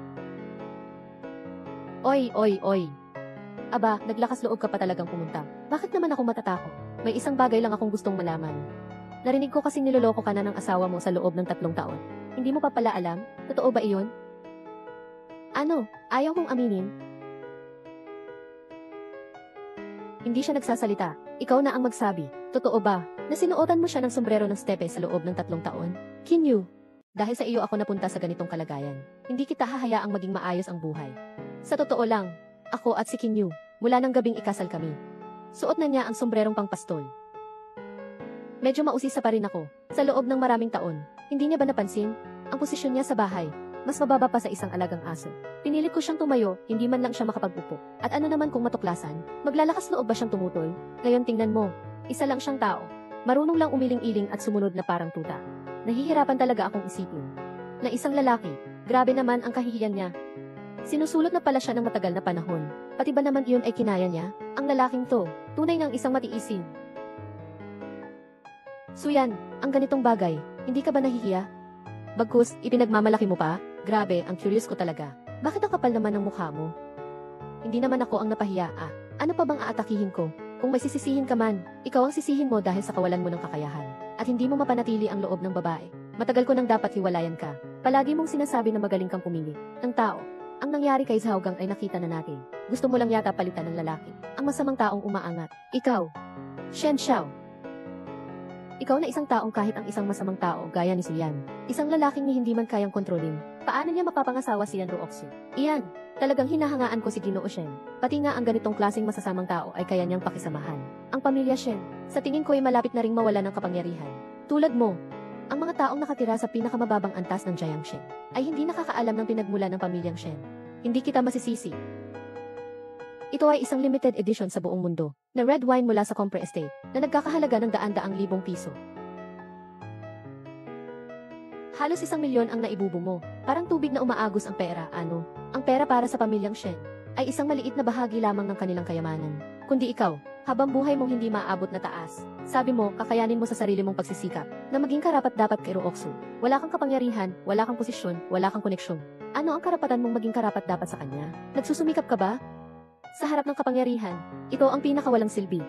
Oy, oy, oy. Aba, naglakas loob ka pa talagang pumunta. Bakit naman ako matatakot? May isang bagay lang akong gustong malaman. Narinig ko kasing niloloko ka na ng asawa mo sa loob ng 3 taon. Hindi mo pa pala alam? Totoo ba iyon? Ano? Ayaw mong aminin? Hindi siya nagsasalita. Ikaw na ang magsabi. Totoo ba na sinuotan mo siya ng sombrero ng stepe sa loob ng 3 taon? Kim Yu, dahil sa iyo ako napunta sa ganitong kalagayan. Hindi kita hahayaang maging maayos ang buhay. Sa totoo lang, ako at si Kim Yu, mula ng gabing ikasal kami. Suot na niya ang sombrerong pangpastol. Medyo mausisa pa rin ako. Sa loob ng maraming taon, hindi niya ba napansin? Ang posisyon niya sa bahay, mas mababa pa sa isang alagang aso. Pinilit ko siyang tumayo, hindi man lang siya makapag-upo. At ano naman kung matuklasan? Maglalakas loob ba siyang tumutol? Ngayon tingnan mo, isa lang siyang tao. Marunong lang umiling-iling at sumunod na parang tuta. Nahihirapan talaga akong isipin na isang lalaki, grabe naman ang kahihiyan niya. Sinusulot na pala siya ng matagal na panahon. Pati ba naman iyon ay kinaya niya? Ang lalaking to, tunay ng isang matiisin. Suyan, ang ganitong bagay, hindi ka ba nahihiya? Bagkus, ipinagmamalaki mo pa? Grabe, ang curious ko talaga. Bakit ang kapal naman ng mukha mo? Hindi naman ako ang napahiya, ah. Ano pa bang aatakihin ko? Kung may sisisihin ka man, ikaw ang sisihin mo dahil sa kawalan mo ng kakayahan. At hindi mo mapanatili ang loob ng babae. Matagal ko nang dapat hiwalayan ka. Palagi mong sinasabi na magaling kang pumili ng tao. Ang nangyari kay Zhaogang ay nakita na natin. Gusto mo lang yata palitan ng lalaki. Ang masamang taong umaangat. Ikaw, Shen Xiao. Ikaw na isang taong kahit ang isang masamang tao gaya ni Suyan. Isang lalaking ni hindi man kayang kontrolin. Paano niya mapapangasawa si Yan Ruoksu? Iyan, talagang hinahangaan ko si Ginoo Shen. Pati nga ang ganitong klaseng masasamang tao ay kaya niyang pakisamahan. Ang pamilya Shen, sa tingin ko ay malapit na ring mawala ng kapangyarihan. Tulad mo, ang mga taong nakatira sa pinakamababang antas ng Jiangshen ay hindi nakakaalam ng pinagmula ng pamilyang Shen. Hindi kita masisisi. Ito ay isang limited edition sa buong mundo na red wine mula sa Compre Estate na nagkakahalaga ng daan-daang libong piso. Halos 1 milyon ang naibubo mo. Parang tubig na umaagos ang pera, Ang pera para sa pamilyang Shen ay isang maliit na bahagi lamang ng kanilang kayamanan. Kundi ikaw, Habang buhay mong hindi maaabot na taas. Sabi mo, kakayanin mo sa sarili mong pagsisikap na maging karapat-dapat kay Rooksu. Wala kang kapangyarihan, wala kang posisyon, wala kang koneksyon. Ano ang karapatan mong maging karapat-dapat sa kanya? Nagsusumikap ka ba? Sa harap ng kapangyarihan, ito ang pinakawalang silbi.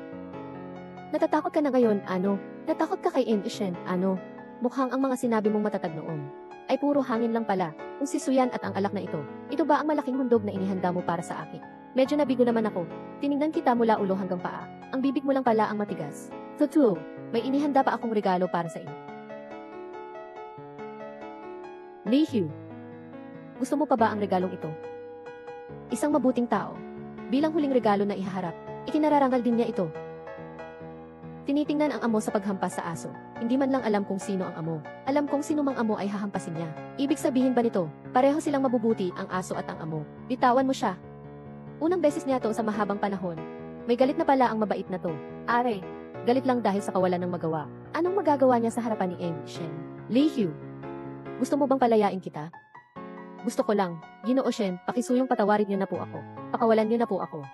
Natatakot ka na ngayon, ano? Natakot ka kay Shen, ano? Mukhang ang mga sinabi mong matatag noon ay puro hangin lang pala. Kung si Suyan at ang alak na ito ba ang malaking hundog na inihanda mo para sa akin? Medyo nabigo naman ako. Tiningnan kita mula ulo hanggang paa. Ang bibig mo lang pala ang matigas. Totoo, may inihanda pa akong regalo para sa iyo. Li Hugh, gusto mo pa ba ang regalong ito? Isang mabuting tao. Bilang huling regalo na ihaharap, ikinararangal din niya ito. Tinitingnan ang amo sa paghampas sa aso. Hindi man lang alam kung sino ang amo. Alam kung sino mang amo ay hahampasin niya. Ibig sabihin ba nito, pareho silang mabubuti ang aso at ang amo. Bitawan mo siya. Unang beses niya to sa mahabang panahon. May galit na pala ang mabait na to. Are, galit lang dahil sa kawalan ng magawa. Anong magagawa niya sa harapan ni Shen? Li Hugh, gusto mo bang palayain kita? Gusto ko lang, Ginoo Shen, pakisuyong patawarin niyo na po ako. Pakawalan niyo na po ako.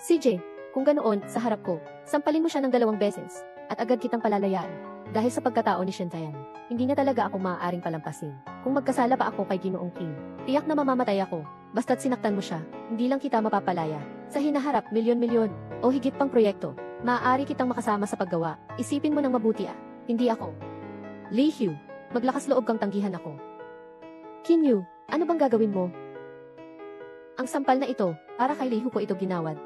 CJ, kung ganoon, sa harap ko, sampalin mo siya ng 2 beses, at agad kitang palalayaan. Dahil sa pagkatao ni Shen Tayan, hindi niya talaga ako maaaring palampasin. Kung magkasala pa ako kay Ginoong King, tiyak na mamamatay ako. Basta't sinaktan mo siya, hindi lang kita mapapalaya. Sa hinaharap, milyon-milyon, o higit pang proyekto, maaari kitang makasama sa paggawa. Isipin mo ng mabuti hindi ako. Li Hugh, maglakas loob kang tanggihan ako. Kinyu, ano bang gagawin mo? Ang sampal na ito, para kay Li Hugh ko ito ginawad.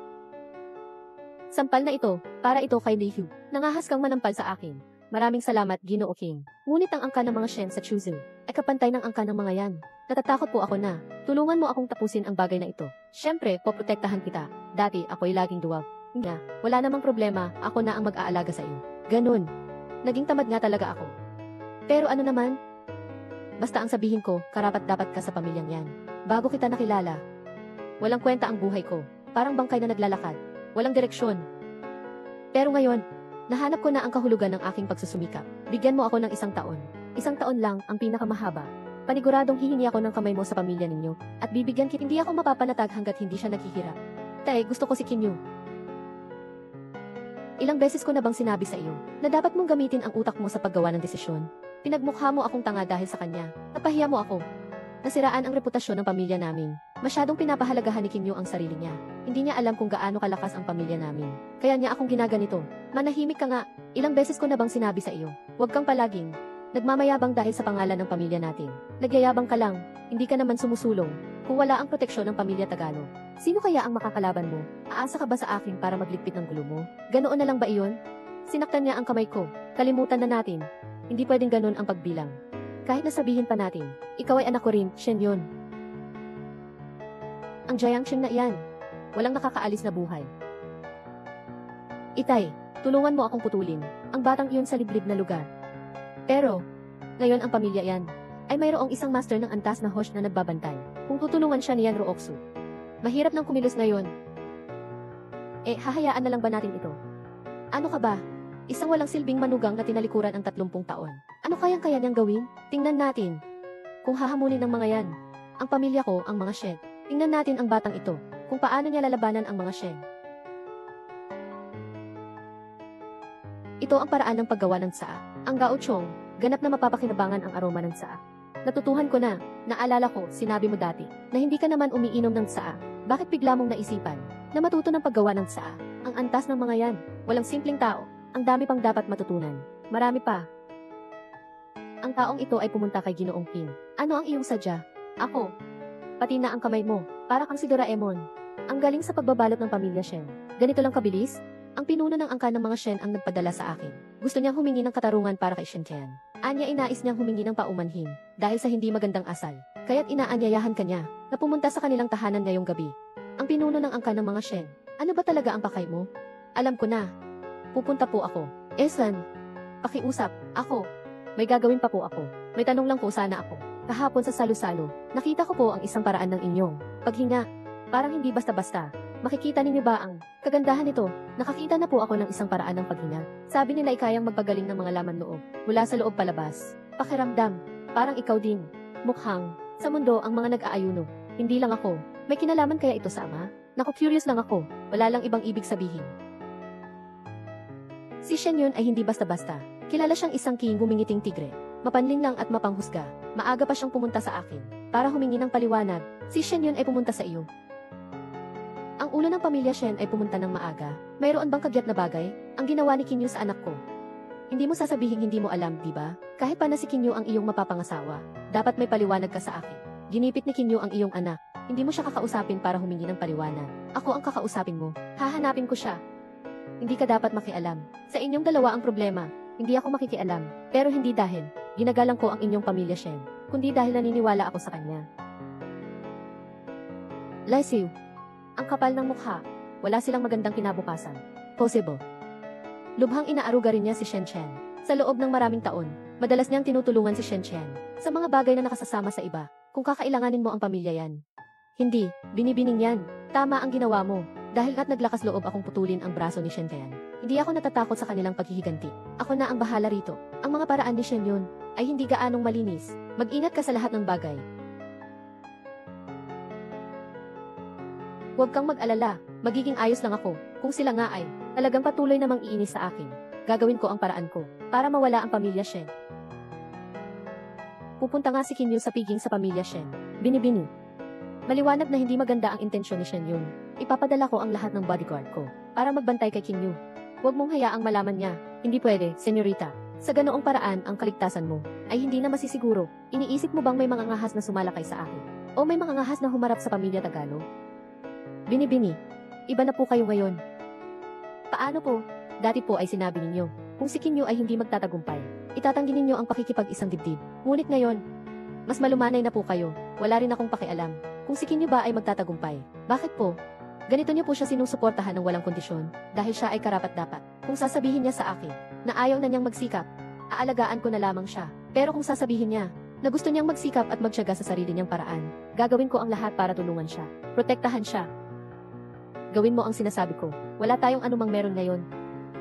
Sampal na ito, para ito kay Li Hugh. Nangahas kang manampal sa akin. Maraming salamat, Ginoo King. Ngunit ang angka ng mga Shen sa Chuzu ay kapantay ng angka ng mga yan. Natatakot po ako na. Tulungan mo akong tapusin ang bagay na ito. Siyempre, poprotektahan kita. Dati, ako'y laging duwag. Nga, wala namang problema, ako na ang mag-aalaga sa iyo. Ganun. Naging tamad nga talaga ako. Pero ano naman? Basta ang sabihin ko, karapat-dapat ka sa pamilyang yan. Bago kita nakilala, walang kwenta ang buhay ko. Parang bangkay na naglalakad. Walang direksyon. Pero ngayon, nahanap ko na ang kahulugan ng aking pagsusumikap. Bigyan mo ako ng 1 taon. 1 taon lang, ang pinakamahaba. Paniguradong hihingi ako ng kamay mo sa pamilya ninyo, at bibigyan kita. Hindi ako mapapanatag hanggat hindi siya naghihirap. Tay, gusto ko si Kinyu. Ilang beses ko na bang sinabi sa iyo, na dapat mong gamitin ang utak mo sa paggawa ng desisyon? Pinagmukha mo akong tanga dahil sa kanya. Napahiya mo ako. Nasiraan ang reputasyon ng pamilya namin. Masyadong pinapahalagahan ni Kinyu ang sarili niya. Hindi niya alam kung gaano kalakas ang pamilya namin. Kaya niya akong ginaganito. Manahimik ka nga. Ilang beses ko na bang sinabi sa iyo, huwag kang palaging nagmamayabang dahil sa pangalan ng pamilya natin. Nagyayabang ka lang. Hindi ka naman sumusulong. Kung wala ang proteksyon ng pamilya Tagalog, sino kaya ang makakalaban mo? Aasa ka ba sa akin para magligpit ng gulo mo? Ganoon na lang ba iyon? Sinaktan niya ang kamay ko. Kalimutan na natin. Hindi pwedeng ganon ang pagbilang. Kahit nasabihin pa natin, ikaw ay anak ko rin, Shen yun. Ang Jiangsheng na iyan. Walang nakakaalis na buhay. Itay, tulungan mo akong putulin ang batang iyon sa liblib na lugar. Pero, ngayon ang pamilya yan ay mayroong isang master ng antas na host na nagbabantay. Kung tutulungan siya niyan Rooksu, mahirap nang kumilos ngayon. Hahayaan na lang ba natin ito? Ano ka ba? Isang walang silbing manugang na tinalikuran ang 30 taon. Ano kayang kaya niyang gawin? Tingnan natin. Kung hahamunin ng mga yan, ang pamilya ko, ang mga Shen. Tingnan natin ang batang ito, kung paano niya lalabanan ang mga Shen. Ito ang paraan ng paggawa ng tsaa. Ang gauchong, ganap na mapapakinabangan ang aroma ng tsaa. Natutuhan ko na, naalala ko, sinabi mo dati, na hindi ka naman umiinom ng tsaa. Bakit bigla mong naisipan na matuto ng paggawa ng tsaa? Ang antas ng mga yan, walang simpleng tao. Ang dami pang dapat matutunan. Marami pa. Ang taong ito ay pumunta kay Ginoong King. Ano ang iyong sadya? Ako. Pati na ang kamay mo. Para kang si Doraemon. Ang galing sa pagbabalot ng pamilya Shen. Ganito lang kabilis? Ang pinuno ng angka ng mga Shen ang nagpadala sa akin. Gusto niyang humingi ng katarungan para kay Shen Tian. Anya inais niyang humingi ng paumanhin dahil sa hindi magandang asal. Kaya't inaanyayahan kanya na pumunta sa kanilang tahanan ngayong gabi. Ang pinuno ng angka ng mga Shen. Ano ba talaga ang pakay mo? Alam ko na. Pupunta po ako. Esan, pakiusap, ako. May gagawin pa po ako. May tanong lang po sana ako. Kahapon sa salo-salo, nakita ko po ang isang paraan ng inyong paghinga. Parang hindi basta-basta. Makikita ninyo ba ang kagandahan nito? Nakakita na po ako ng isang paraan ng paghinga. Sabi nila ay kayang magpagaling ng mga laman loob, mula sa loob palabas. Pakiramdam, parang ikaw din. Mukhang, sa mundo ang mga nag-aayuno. Hindi lang ako. May kinalaman kaya ito sa ama? Naku, curious lang ako. Wala lang ibang ibig sabihin. Si Shen Yun ay hindi basta-basta. Kilala siyang isang king gumingiting tigre. Mapanling lang at mapanghusga. Maaga pa siyang pumunta sa akin. Para humingi ng paliwanag, si Shen Yun ay pumunta sa iyo. Ang ulo ng pamilya Shen ay pumunta ng maaga. Mayroon bang kagyat na bagay? Ang ginawa ni Qin Yu sa anak ko. Hindi mo sasabihin hindi mo alam, di ba? Kahit pa na si Qin Yu ang iyong mapapangasawa, dapat may paliwanag ka sa akin. Ginipit ni Qin Yu ang iyong anak. Hindi mo siya kakausapin para humingi ng paliwanag. Ako ang kakausapin mo. Hahanapin ko siya. Hindi ka dapat makialam. Sa inyong dalawa ang problema. Hindi ako makikialam. Pero hindi dahil ginagalang ko ang inyong pamilya Shen, kundi dahil naniniwala ako sa kanya. Lesiu. Ang kapal ng mukha. Wala silang magandang kinabukasan. Possible. Lubhang inaaruga rin niya si Shen Chen. Sa loob ng maraming taon, madalas niyang tinutulungan si Shen Chen sa mga bagay na nakasasama sa iba, kung kakailanganin mo ang pamilya yan. Hindi, binibining yan. Tama ang ginawa mo. Dahil at naglakas loob akong putulin ang braso ni Shen Chen. Hindi ako natatakot sa kanilang paghihiganti. Ako na ang bahala rito. Ang mga paraan ni Shen Yun ay hindi gaanong malinis. Mag-ingat ka sa lahat ng bagay. Huwag kang mag-alala. Magiging ayos lang ako. Kung sila nga ay talagang patuloy namang iinis sa akin, gagawin ko ang paraan ko para mawala ang pamilya Shen. Pupunta nga si Qin Yu sa piging sa pamilya Shen. Binibini. Maliwanag na hindi maganda ang intensyon ni Shen Yun. Ipapadala ko ang lahat ng bodyguard ko para magbantay kay Qin Yu. Huwag mong hayaang malaman niya. Hindi pwede, senyorita. Sa ganoong paraan ang kaligtasan mo ay hindi na masisiguro. Iniisip mo bang may mga ngahas na sumalakay sa akin? O may mga ngahas na humarap sa pamilya Tagalog? Binibini. Iba na po kayo ngayon. Paano po? Dati po ay sinabi ninyo, kung si Qin Yu ay hindi magtatagumpay, itatanggi ninyo ang pakikipag-isang dibdib. Ngunit ngayon, mas malumanay na po kayo. Wala rin akong pakialam. Kung si Qin Yu ba ay magtatagumpay, bakit po? Ganito niyo po siya sinusuportahan ng walang kondisyon, dahil siya ay karapat-dapat. Kung sasabihin niya sa akin, na ayaw na niyang magsikap, aalagaan ko na lamang siya. Pero kung sasabihin niya, na gusto niyang magsikap at magtiyaga sa sarili niyang paraan, gagawin ko ang lahat para tulungan siya. Protektahan siya. Gawin mo ang sinasabi ko. Wala tayong anumang meron ngayon.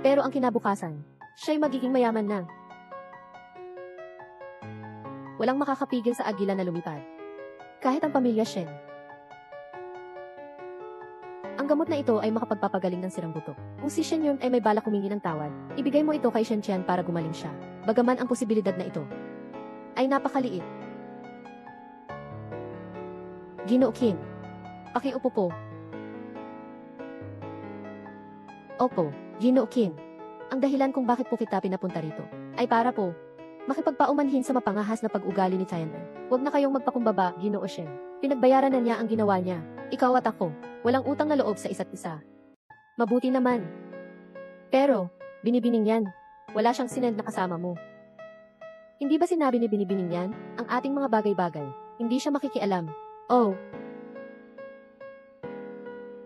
Pero ang kinabukasan, siya'y magiging mayaman na. Walang makakapigil sa agila na lumipad. Kahit ang pamilya Shen. Ang gamot na ito ay makapagpapagaling ng sirang buto. Kung si Shen Yun ay may balak humingi ng tawad, ibigay mo ito kay Shen Chen para gumaling siya. Bagaman ang posibilidad na ito ay napakaliit. Ginoo Qin. Pakiupo po. Opo, Ginoo Qin. Ang dahilan kung bakit po kita pinapunta rito ay para po makipagpaumanhin sa mapangahas na pag-ugali ni Tianwen. Huwag na kayong magpakumbaba, Ginoo Shen. Pinagbayaran na niya ang ginawa niya. Ikaw at ako, walang utang na loob sa isa't isa. Mabuti naman. Pero, binibining yan. Wala siyang sinend na kasama mo. Hindi ba sinabi ni binibining yan, ang ating mga bagay-bagay? Hindi siya makikialam. Oh.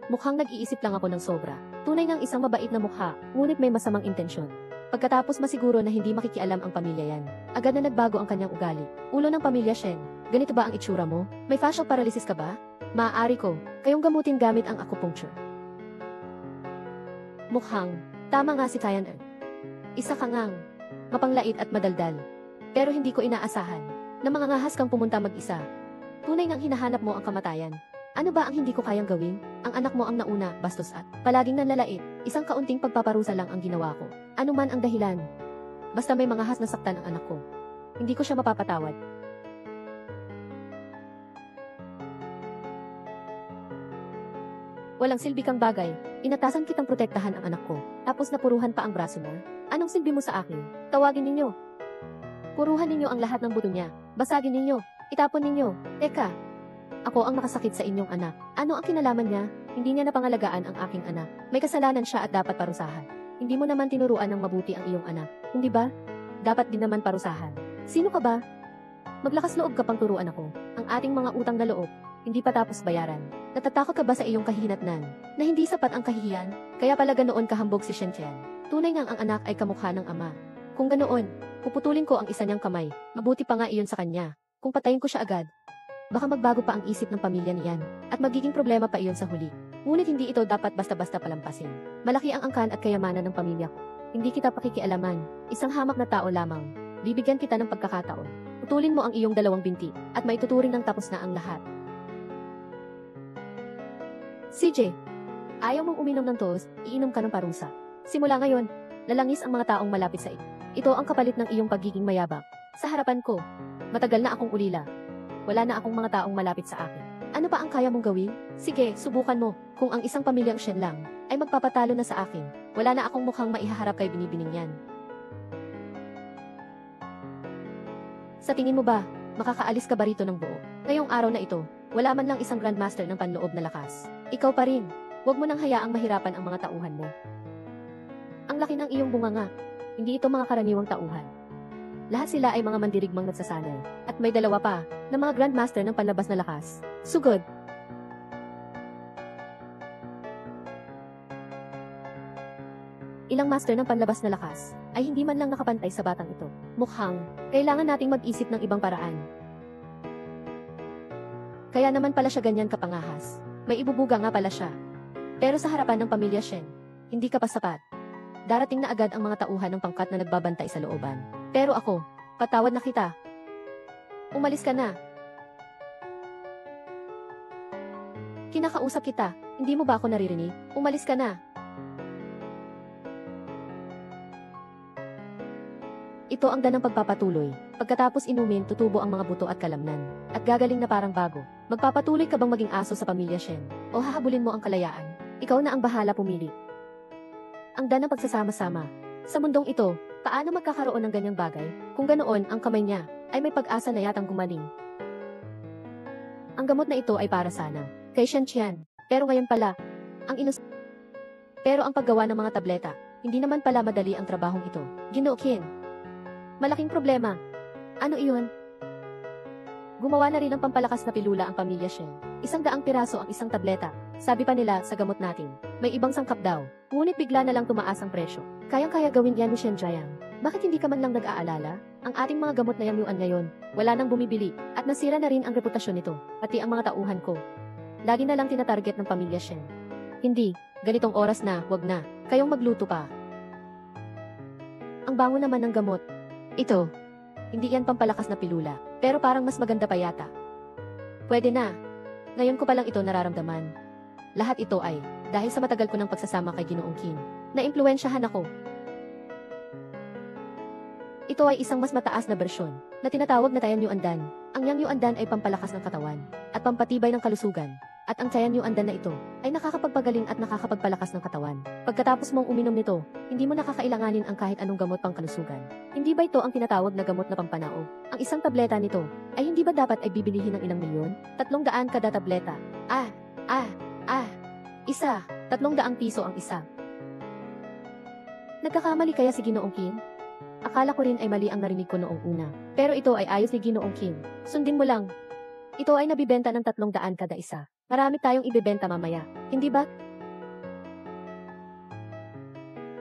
Mukhang nag-iisip lang ako ng sobra. Tunay ngang isang mabait na mukha, ngunit may masamang intensyon. Pagkatapos masiguro na hindi makikialam ang pamilya yan, agad na nagbago ang kanyang ugali. Ulo ng pamilya Shen, ganito ba ang itsura mo? May facial paralysis ka ba? Maaari ko, kayong gamutin gamit ang acupuncture. Mukhang, tama nga si Tianwen. Isa ka ngang mapanglait at madaldal. Pero hindi ko inaasahan na mangangahas kang pumunta mag-isa. Tunay ngang hinahanap mo ang kamatayan. Ano ba ang hindi ko kayang gawin? Ang anak mo ang nauna, bastos at palaging nanlalait. Isang kaunting pagpaparusa lang ang ginawa ko. Ano man ang dahilan. Basta may mga has na saktan ang anak ko. Hindi ko siya mapapatawad. Walang silbi kang bagay. Inatasan kitang protektahan ang anak ko. Tapos napuruhan pa ang braso niya. Anong silbi mo sa akin? Tawagin ninyo. Puruhan ninyo ang lahat ng buto niya. Basagin ninyo. Itapon ninyo. Teka. Ako ang nakasakit sa inyong anak. Ano ang kinalaman niya? Hindi niya napangalagaan ang aking anak. May kasalanan siya at dapat parusahan. Hindi mo naman tinuruan ng mabuti ang iyong anak. Hindi ba? Dapat din naman parusahan. Sino ka ba? Maglakas loob ka pang turuan ako. Ang ating mga utang na loob, hindi pa tapos bayaran. Natatakot ka ba sa iyong kahihinatnan? Na hindi sapat ang kahihiyan? Kaya pala ganoon kahambog si Shen Chen. Tunay ngang ang anak ay kamukha ng ama. Kung ganoon, puputulin ko ang isa niyang kamay. Mabuti pa nga iyon sa kanya. Kung patayin ko siya agad, baka magbago pa ang isip ng pamilya niyan, at magiging problema pa iyon sa huli. Ngunit hindi ito dapat basta-basta palampasin. Malaki ang angkan at kayamanan ng pamilya ko. Hindi kita pakikialaman, isang hamak na tao lamang. Bibigyan kita ng pagkakataon. Putulin mo ang iyong dalawang binti, at maituturing ng tapos na ang lahat. CJ, ayaw mong uminom ng toast, iinom ka ng parusa. Simula ngayon, Lalangis ang mga taong malapit sa iyo. Ito ang kapalit ng iyong pagiging mayabang. Sa harapan ko, matagal na akong ulila. Wala na akong mga taong malapit sa akin. Ano pa ang kaya mong gawin? Sige, subukan mo. Kung ang isang pamilyang Shen lang ay magpapatalo na sa akin, wala na akong mukhang maihaharap kay Binibining yan. Sa tingin mo ba, makakaalis ka ba rito ng buo? Ngayong araw na ito, wala man lang isang Grandmaster ng panloob na lakas. Ikaw pa rin. Huwag mo nang hayaang mahirapan ang mga tauhan mo. Ang laki ng iyong bunganga. Hindi ito mga karaniwang tauhan. Lahat sila ay mga mandirigmang nagsasanay. At may dalawa pa, na mga Grandmaster ng panlabas na lakas. Sugod! Ilang master ng panlabas na lakas, ay hindi man lang nakapantay sa batang ito. Mukhang, kailangan nating mag-isip ng ibang paraan. Kaya naman pala siya ganyan kapangahas. May ibubuga nga pala siya. Pero sa harapan ng pamilya Shen, hindi ka pa sapat. Darating na agad ang mga tauhan ng pangkat na nagbabantay sa looban. Pero ako, patawad na kita. Umalis ka na. Kinakausap kita, hindi mo ba ako naririnig? Umalis ka na. Ito ang danang pagpapatuloy. Pagkatapos inumin, tutubo ang mga buto at kalamnan. At gagaling na parang bago. Magpapatuloy ka bang maging aso sa pamilya Shen? O hahabulin mo ang kalayaan? Ikaw na ang bahala pumili. Ang danang pagsasama-sama. Sa mundong ito, paano magkakaroon ng ganyang bagay? Kung ganoon, ang kamay niya ay may pag-asa na yatang gumaling. Ang gamot na ito ay para sana kay Shen Qian. Pero ngayon pala, Pero ang paggawa ng mga tableta, hindi naman pala madali ang trabahong ito. Ginoo Qin. Malaking problema. Ano iyon? Gumawa na rin ng pampalakas na pilula ang pamilya Shen. 100 piraso ang isang tableta. Sabi pa nila sa gamot natin, may ibang sangkap daw. Ngunit bigla na lang tumaas ang presyo. Kayang-kaya gawin yan ni Shen Jiang. Bakit hindi ka man lang nag-aalala? Ang ating mga gamot na yamyuan ngayon, wala nang bumibili, at nasira na rin ang reputasyon nito, pati ang mga tauhan ko. Lagi na lang tinatarget ng pamilya Shen. Hindi, ganitong oras na, wag na. Kayong magluto pa. Ang bango naman ng gamot. Ito, hindi yan pampalakas na pilula, pero parang mas maganda pa yata. Pwede na. Ngayon ko palang ito nararamdaman. Lahat ito ay, dahil sa matagal ko ng pagsasama kay Ginoong Qin, na-impluwensyahan ako. Ito ay isang mas mataas na bersyon, na tinatawag na Taenyuandan. Ang Yangyuandan ay pampalakas ng katawan, at pampatibay ng kalusugan. At ang Taenyuandan na ito, ay nakakapagpagaling at nakakapagpalakas ng katawan. Pagkatapos mong uminom nito, hindi mo nakakailanganin ang kahit anong gamot pang kalusugan. Hindi ba ito ang tinatawag na gamot na pampanaog? Ang isang tableta nito, ay hindi ba dapat ay bibilihin ng ilang milyon? 300 kada tableta. Isa. 300 piso ang isa. Nagkakamali kaya si Ginoong Qin? Akala ko rin ay mali ang narinig ko noong una. Pero ito ay ayos ni Ginoong Qin. Sundin mo lang. Ito ay nabibenta ng 300 kada isa. Marami tayong ibebenta mamaya, hindi ba?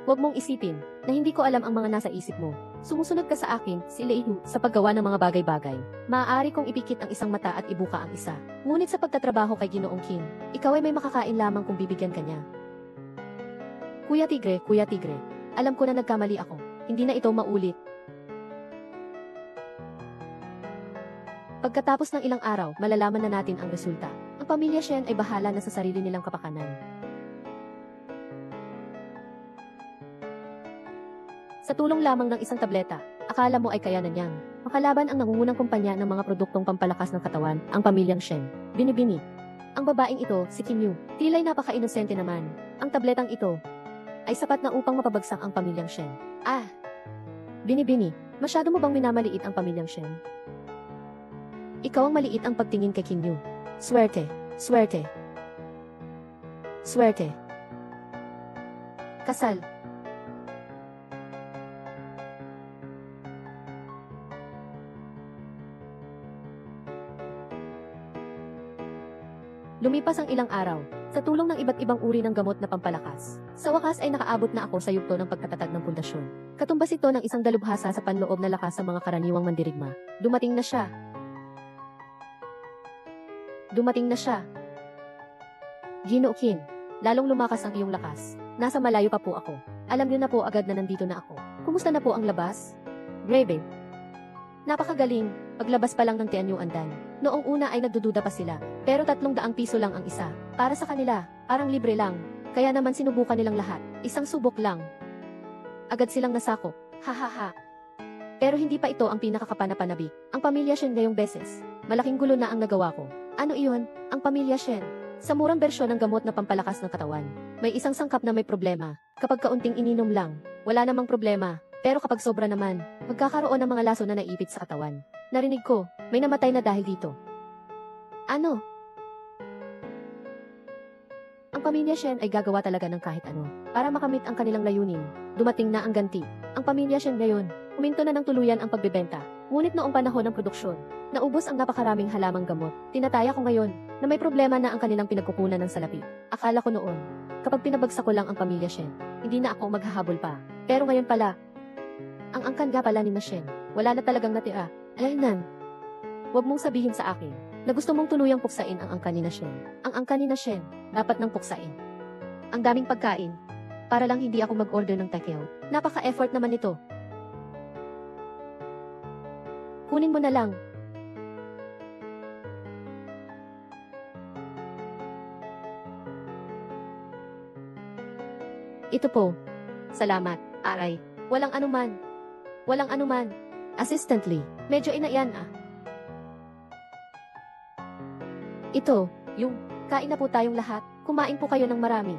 Huwag mong isipin na hindi ko alam ang mga nasa isip mo. Sumusunod ka sa akin, si Leihu, sa paggawa ng mga bagay-bagay. Maaari kong ipikit ang isang mata at ibuka ang isa. Ngunit sa pagtatrabaho kay Ginoong Qin, ikaw ay may makakain lamang kung bibigyan ka niya. Kuya Tigre, alam ko na nagkamali ako. Hindi na ito maulit. Pagkatapos ng ilang araw, malalaman na natin ang resulta. Ang pamilya Shen ay bahala na sa sarili nilang kapakanan. Sa tulong lamang ng isang tableta, akala mo ay kaya na niyang makalaban ang nangungunang kumpanya ng mga produktong pampalakas ng katawan, ang pamilyang Shen. Binibini. Ang babaeng ito, si Qin Yu, tila'y napaka-inosente naman. Ang tabletang ito ay sapat na upang mapabagsak ang pamilyang Shen. Binibini, masyado mo bang minamaliit ang pamilyang Shen? Ikaw ang maliit ang pagtingin kay Qin Yu. Swerte. Kasal. Lumipas ang ilang araw, sa tulong ng iba't ibang uri ng gamot na pampalakas. Sa wakas ay nakaabot na ako sa yugto ng pagtatatag ng pundasyon. Katumbas ito ng isang dalubhasa sa panloob na lakas sa mga karaniwang mandirigma. Dumating na siya. Ginoo Qin, lalong lumakas ang iyong lakas. Nasa malayo pa po ako. Alam niyo na po agad na nandito na ako. Kumusta na po ang labas? Grave. Napakagaling, paglabas pa lang ng Tianyuandan. Noong una ay nagdududa pa sila, pero 300 piso lang ang isa. Para sa kanila, parang libre lang. Kaya naman sinubukan nilang lahat. Isang subok lang. Agad silang nasakop. Hahaha. Pero hindi pa ito ang pinakakapanapanabik. Ang pamilya Shen ngayong beses. Malaking gulo na ang nagawa ko. Ano iyon? Ang pamilya Shen. Sa murang bersyon ng gamot na pampalakas ng katawan, may isang sangkap na may problema. Kapag kaunting ininom lang, wala namang problema. Pero kapag sobra naman, magkakaroon ng mga laso na naipit sa katawan. Narinig ko, may namatay na dahil dito. Ano? Ang pamilya Shen ay gagawa talaga ng kahit ano para makamit ang kanilang layunin. Dumating na ang ganti. Ang pamilya Shen ngayon, huminto na ng tuluyan ang pagbebenta. Ngunit noong panahon ng produksyon, naubos ang napakaraming halamang gamot. Tinataya ko ngayon na may problema na ang kanilang pinagkukunan ng salapi. Akala ko noon, kapag pinabagsak ko lang ang pamilya Shen, hindi na ako maghahabol pa. Pero ngayon pala, ang angkan nga pala ni na Shen, wala na talagang natira. Aynan, huwag mong sabihin sa akin na gusto mong tuluyang puksain ang angkan ni na Shen. Ang angkan ni na Shen, dapat nang puksain. Ang daming pagkain, para lang hindi ako mag-order ng takeout. Napaka-effort naman ito. Kunin mo na lang. Ito po. Salamat, aray. Walang anuman. Walang anuman. Assistantly, medyo inaiyan ah. Ito, yung, kain na po tayong lahat. Kumain po kayo ng marami.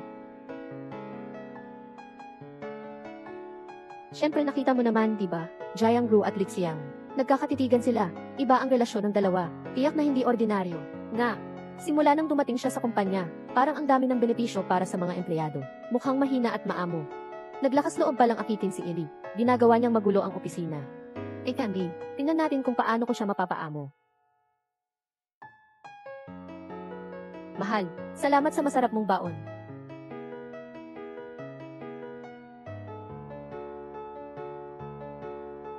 Siyempre nakita mo naman, di ba? Jiang Ru at Li Xiang. Nagkakatitigan sila. Iba ang relasyon ng dalawa. Tiyak na hindi ordinaryo. Nga, simula nang dumating siya sa kumpanya, parang ang dami ng benepisyo para sa mga empleyado. Mukhang mahina at maamo. Naglakas loob palang akitin si Eli. Ginagawa niyang magulo ang opisina. Candy, tingnan natin kung paano ko siya mapapaamo. Mahal, salamat sa masarap mong baon.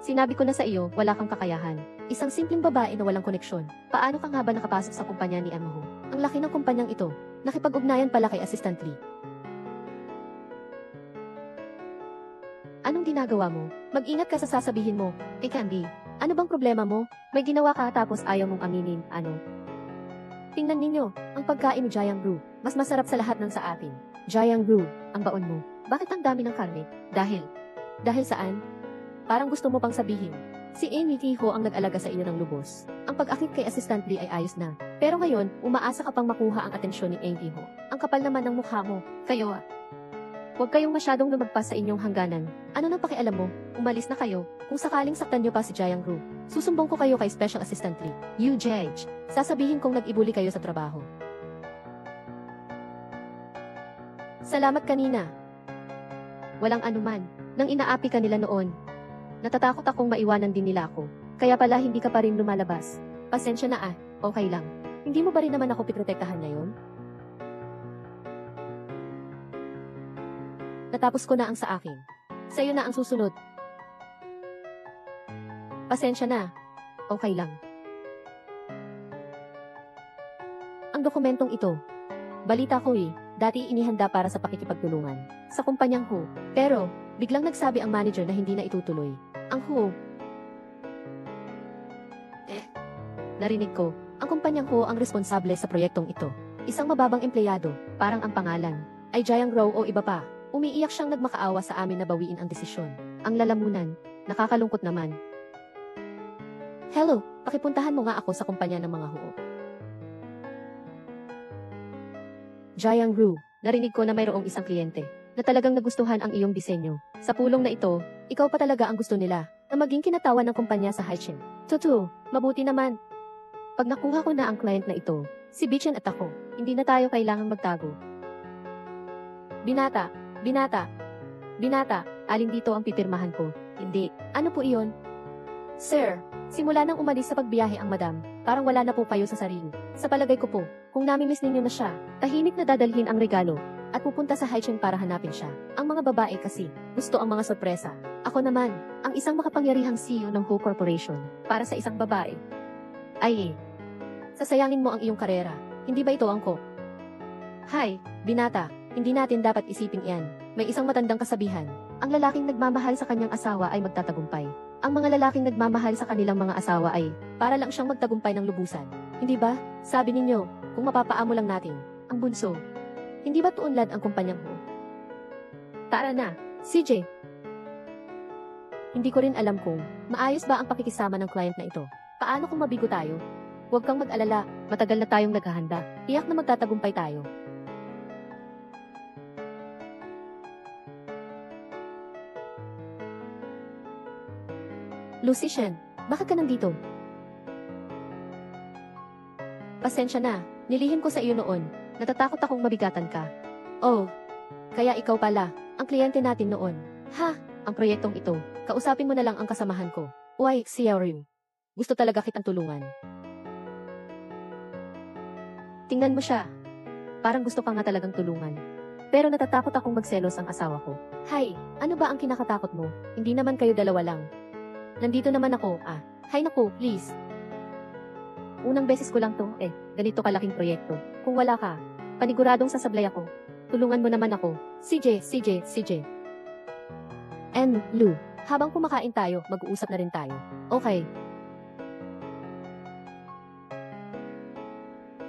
Sinabi ko na sa iyo, wala kang kakayahan. Isang simpleng babae na walang koneksyon. Paano ka nga ba nakapasok sa kumpanya ni Amaho? Ang laki ng kumpanyang ito. Nakipag-ugnayan pala kay Assistant Lee. Anong ginagawa mo? Mag-ingat ka sa sasabihin mo. Candy, ano bang problema mo? May ginawa ka tapos ayaw mong aminin, ano? Tingnan ninyo, ang pagkain ni Jiang Ru, mas masarap sa lahat ng sa atin. Jiang Ru, ang baon mo. Bakit ang dami ng karne? Dahil saan? Parang gusto mo pang sabihin. Si Amy Tiho ang nag-alaga sa iyo ng lubos. Ang pag-akit kay Assistant Lee ay ayos na. Pero ngayon, umaasa ka pang makuha ang atensyon ni Amy Tiho. Ang kapal naman ng mukha mo. Kayo ah. Huwag kayong masyadong lumagpas sa inyong hangganan. Ano nang pakialam mo? Umalis na kayo. Kung sakaling saktan niyo pa si Jiang Ru, susumbong ko kayo kay Special Assistant Lee. You judge. Sasabihin kong nag-ibuli kayo sa trabaho. Salamat kanina. Walang anuman. Nang inaapi ka nila noon, natatakot akong maiwanan din nila ako. Kaya pala hindi ka pa rin lumalabas. Pasensya na ah. Okay lang. Hindi mo ba rin naman ako piprotektahan ngayon? Natapos ko na ang sa akin. Sa'yo na ang susunod. Pasensya na. Okay lang. Ang dokumentong ito, balita ko dati inihanda para sa pakikipagtulungan sa kumpanyang Hu. Pero, biglang nagsabi ang manager na hindi na itutuloy. Ang Hu. Narinig ko, ang kumpanyang Hu ang responsable sa proyektong ito. Isang mababang empleyado, parang ang pangalan, ay Jiang Ru o iba pa. Umiiyak siyang nagmakaawa sa amin na bawiin ang desisyon. Ang lalamunan, nakakalungkot naman. Hello, pakipuntahan mo nga ako sa kumpanya ng mga Hu. Jiang Ru, narinig ko na mayroong isang kliyente na talagang nagustuhan ang iyong disenyo. Sa pulong na ito, ikaw pa talaga ang gusto nila na maging kinatawan ng kumpanya sa Haichin. Tutu, mabuti naman. Pag nakuha ko na ang client na ito, si Bichen at ako, hindi na tayo kailangang magtago. Binata, alin dito ang pipirmahan ko? Hindi. Ano po iyon? Sir, simula nang umalis sa pagbiyahe ang madam, parang wala na po kayo sa sarili. Sa palagay ko po, kung namimiss ninyo na siya, tahimik na dadalhin ang regalo, at pupunta sa Haichin para hanapin siya. Ang mga babae kasi, gusto ang mga sorpresa. Ako naman, ang isang makapangyarihang CEO ng Hu Corporation, para sa isang babae. Ay, sasayangin mo ang iyong karera. Hindi ba ito angkop? Hay, binata, hindi natin dapat isipin iyan. May isang matandang kasabihan. Ang lalaking nagmamahal sa kanyang asawa ay magtatagumpay. Ang mga lalaking nagmamahal sa kanilang mga asawa ay para lang siyang magtagumpay ng lubusan. Hindi ba? Sabi ninyo, kung mapapaamo lang natin, ang bunso. Hindi ba tuunlad ang kumpanyang Hu? Tara na, CJ. Hindi ko rin alam kung maayos ba ang pakikisama ng client na ito. Paano kung mabigo tayo? Huwag kang mag-alala, matagal na tayong naghahanda. Tiyak na magtatagumpay tayo. Lucy Shen, bakit ka nandito? Pasensya na, nilihim ko sa iyo noon. Natatakot akong mabigatan ka. Oh, kaya ikaw pala, ang kliyente natin noon. Ha, ang proyektong ito, kausapin mo na lang ang kasamahan ko. Uy, Xiaoru. Gusto talaga kitang tulungan. Tingnan mo siya. Parang gusto ka nga talagang tulungan. Pero natatakot akong magselos ang asawa ko. Hay, ano ba ang kinakatakot mo? Hindi naman kayo dalawa lang. Nandito naman ako, Hay naku, please. Unang beses ko lang to, ganito kalaking proyekto. Kung wala ka, paniguradong sasablay ako. Tulungan mo naman ako. CJ. And, Lu, habang kumakain tayo, mag-uusap na rin tayo. Okay.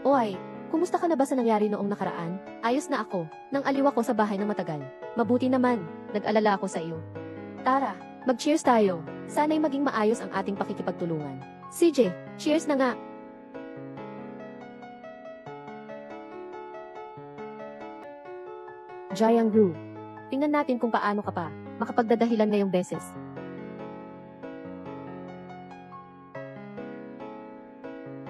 Oy, kumusta ka na ba sa nangyari noong nakaraan? Ayos na ako, nang aliw ako sa bahay ng matagal. Mabuti naman, nag-alala ako sa iyo. Tara, mag-cheers tayo. Sana'y maging maayos ang ating pakikipagtulungan. CJ, cheers na nga. Jiang Ru, tingnan natin kung paano ka pa makapagdadahilan ngayong beses.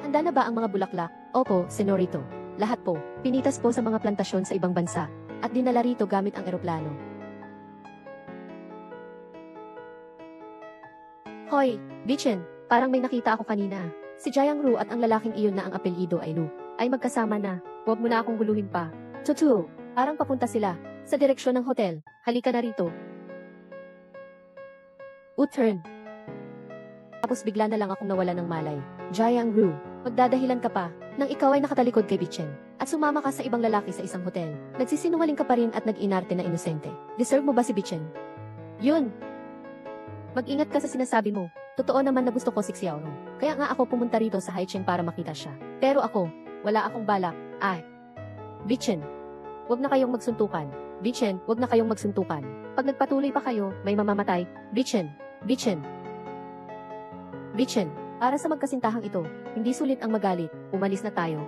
Handa na ba ang mga bulaklak? Opo, senorito. Lahat po, pinitas po sa mga plantasyon sa ibang bansa, at dinala rito gamit ang eroplano. Hoy, Bichen, parang may nakita ako kanina. Si Jiang Ru at ang lalaking iyon na ang apelyido ay Lu, ay magkasama na. Huwag mo na akong guluhin pa. Tutu, parang papunta sila sa direksyon ng hotel. Halika na rito. U-turn. Tapos bigla na lang akong nawala ng malay. Jiang Ru, magdadahilan ka pa nang ikaw ay nakatalikod kay Bichen at sumama ka sa ibang lalaki sa isang hotel. Nagsisinungaling ka pa rin at nag-inarte na inosente. Deserve mo ba si Bichen? Yun. Mag-ingat ka sa sinasabi mo. Totoo naman na gusto ko si Xiaoru. Kaya nga ako pumunta rito sa Haichen para makita siya. Pero ako, wala akong balak. Bichen, wag na kayong magsuntukan. Bichen, wag na kayong magsuntukan. Pag nagpatuloy pa kayo, may mamamatay. Bichen, para sa magkasintahang ito, hindi sulit ang magalit. Umalis na tayo.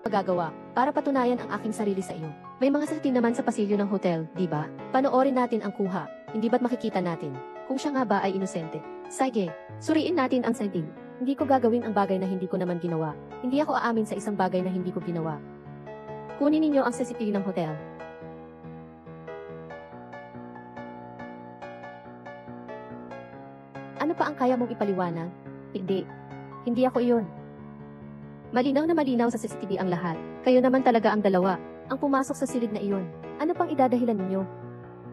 Magagawa, para patunayan ang aking sarili sa iyo. May mga satin naman sa pasilyo ng hotel, di ba? Panoorin natin ang kuha. Hindi ba't makikita natin kung siya nga ba ay inosente? Sige, suriin natin ang setting. Hindi ko gagawin ang bagay na hindi ko naman ginawa. Hindi ako aamin sa isang bagay na hindi ko ginawa. Kunin ninyo ang CCTV ng hotel. Ano pa ang kaya mong ipaliwanag? Hindi. Hindi ako iyon. Malinaw na malinaw sa CCTV ang lahat. Kayo naman talaga ang dalawa ang pumasok sa silid na iyon. Ano pang idadahilan ninyo?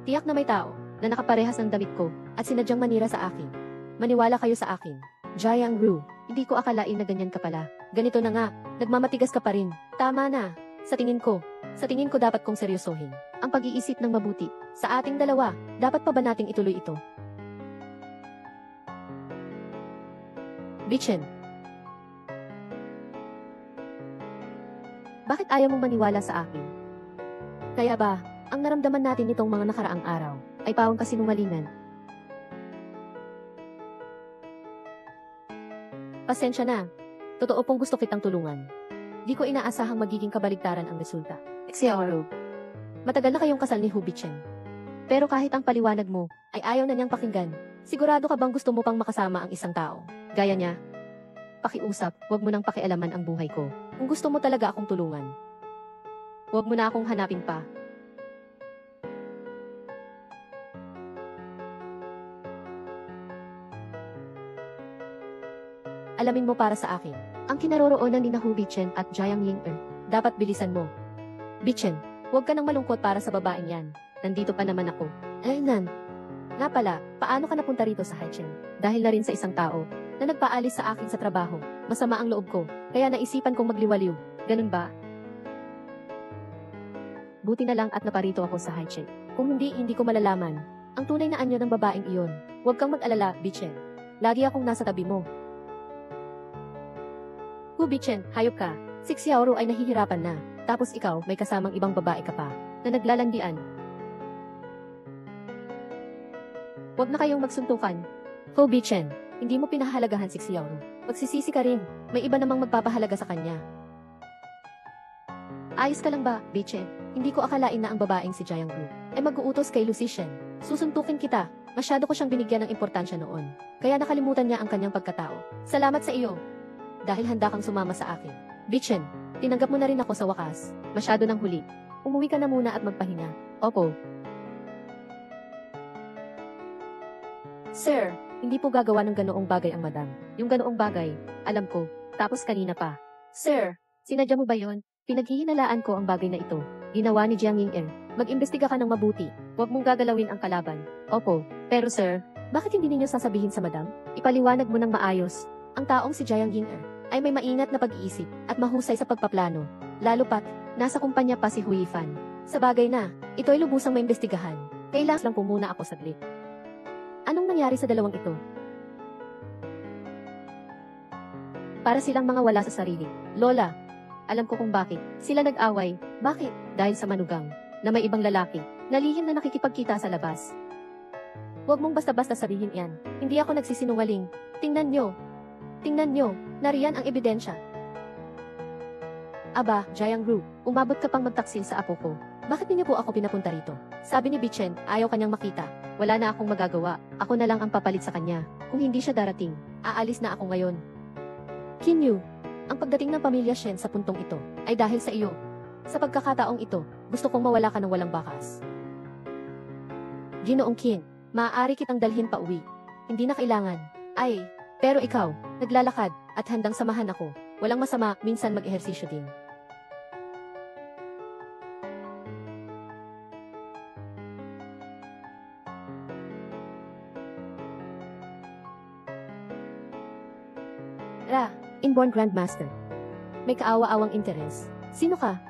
Tiyak na may tao na nakaparehas ng damit ko at sinadyang manira sa akin. Maniwala kayo sa akin. Jiang Ru, hindi ko akalain na ganyan ka pala. Ganito na nga, nagmamatigas ka pa rin. Tama na. Sa tingin ko dapat kong seryosohin ang pag-iisip ng mabuti. Sa ating dalawa, dapat pa ba nating ituloy ito? Bichen. Bakit ayaw mong maniwala sa akin? Kaya ba, ang naramdaman natin nitong mga nakaraang araw ay pawang kasinungalingan? Pasensya na. Totoo pong gusto kitang tulungan. Di ko inaasahang magiging kabaligtaran ang resulta. Xiaoru, matagal na kayong kasal ni Hu Bichen. Pero kahit ang paliwanag mo ay ayaw na niyang pakinggan, sigurado ka bang gusto mo pang makasama ang isang tao? Gaya niya? Pakiusap, huwag mo nang pakialaman ang buhay ko. Kung gusto mo talaga akong tulungan, huwag mo na akong hanapin pa. Alamin mo para sa akin, ang kinaroroonan ni Hu Bichen at Jiang Ying-er. Dapat bilisan mo. Bichen, huwag ka nang malungkot para sa babaeng yan. Nandito pa naman ako. Nga pala, paano ka napunta rito sa Haichen? Dahil na rin sa isang tao na nagpaalis sa akin sa trabaho. Masama ang loob ko, kaya naisipan kong magliwaliw. Ganun ba? Buti na lang at naparito ako sa Haichen. Kung hindi ko malalaman ang tunay na anyo ng babaeng iyon. Huwag kang mag-alala, Bichen. Lagi akong nasa tabi mo. Hu Bichen, hayop ka. Si Xiaoru ay nahihirapan na. Tapos ikaw, may kasamang ibang babae ka pa na naglalandian. Huwag na kayong magsuntukan. Ho Bichen, hindi mo pinahalagahan si Xiaoru. Magsisisi ka rin, may iba namang magpapahalaga sa kanya. Ayos ka lang ba, Bichen? Hindi ko akalain na ang babaeng si Jianggu ay mag-uutos kay Lucien. Susuntukin kita, masyado ko siyang binigyan ng importansya noon. Kaya nakalimutan niya ang kanyang pagkatao. Salamat sa iyo. Dahil handa kang sumama sa akin. Bichen, tinanggap mo na rin ako sa wakas. Masyado nang huli. Umuwi ka na muna at magpahinga. Opo. Sir, hindi po gagawa ng ganoong bagay ang madam. Yung ganoong bagay, alam ko, tapos kanina pa. Sir, sinadya mo ba yon? Pinaghihinalaan ko ang bagay na ito. Ginawa ni Jiang Ying. Mag-imbestiga ka ng mabuti. Huwag mong gagalawin ang kalaban. Opo, pero sir, bakit hindi ninyo sasabihin sa madam? Ipaliwanag mo ng maayos. Ang taong si Jiang Ying ay may maingat na pag-iisip at mahusay sa pagpaplano. Lalo pat, nasa kumpanya pa si Hui Fan. Sa bagay na, ito ay lubusang maimbestigahan. Kailangan lang po muna ako saglit. Anong nangyari sa dalawang ito? Para silang mga wala sa sarili. Lola, alam ko kung bakit. Sila nag-away. Bakit? Dahil sa manugang, na may ibang lalaki, na lihim na nakikipagkita sa labas. Huwag mong basta-basta sabihin yan. Hindi ako nagsisinungaling. Tingnan nyo. Tingnan nyo, nariyan ang ebidensya. Aba, Jiangru, umabot ka pang magtaksil sa apo ko. Bakit niyo po ako pinapunta rito? Sabi ni Bichen, ayaw kanyang makita. Wala na akong magagawa. Ako na lang ang papalit sa kanya. Kung hindi siya darating, aalis na ako ngayon. Kinyu, ang pagdating ng pamilya Shen sa puntong ito ay dahil sa iyo. Sa pagkakataong ito, gusto kong mawala ka ng walang bakas. Ginoong Qin, maaari kitang dalhin pa uwi. Hindi na kailangan. Ay, pero ikaw, naglalakad at handang samahan ako. Walang masama, minsan mag-ehersisyo din. Inborn Grandmaster. May kaawa-awang interes. Sino ka?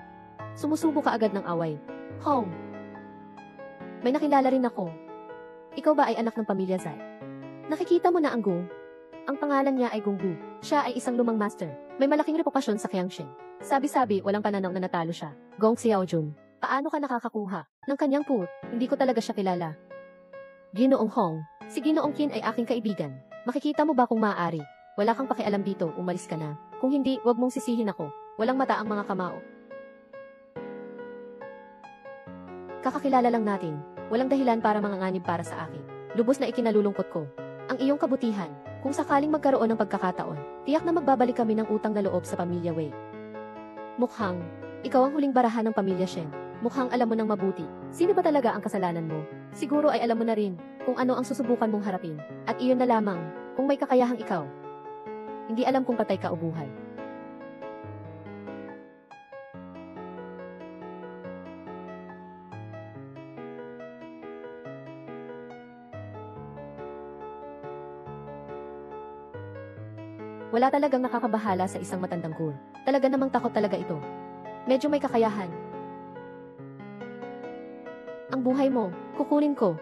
Sumusubo ka agad ng away. Hong. May nakilala rin ako. Ikaw ba ay anak ng pamilya Zai? Nakikita mo na ang Gung. Ang pangalan niya ay Gunggu. Siya ay isang lumang master. May malaking repukasyon sa Qiangxin. Sabi-sabi, walang pananaw na natalo siya. Gong Xiaojun. Paano ka nakakakuha ng kanyang put? Hindi ko talaga siya kilala. Ginoong Hong. Si Ginoong Qin ay aking kaibigan. Makikita mo ba kung maaari? Wala kang pakialam dito, umalis ka na. Kung hindi, wag mong sisihin ako. Walang mata ang mga kamao. Kakakilala lang natin. Walang dahilan para manganganib para sa akin. Lubos na ikinalulungkot ko ang iyong kabutihan. Kung sakaling magkaroon ng pagkakataon, tiyak na magbabalik kami ng utang na loob sa pamilya Wei. Mukhang, ikaw ang huling barahan ng pamilya Shen. Mukhang alam mo nang mabuti. Sino ba talaga ang kasalanan mo? Siguro ay alam mo na rin kung ano ang susubukan mong harapin. At iyon na lamang, kung may kakayahang ikaw. Hindi alam kung patay ka o buhay. Wala talagang nakakabahala sa isang matandang ghoul. Talaga namang takot talaga ito. Medyo may kakayahan. Ang buhay mo, kukunin ko.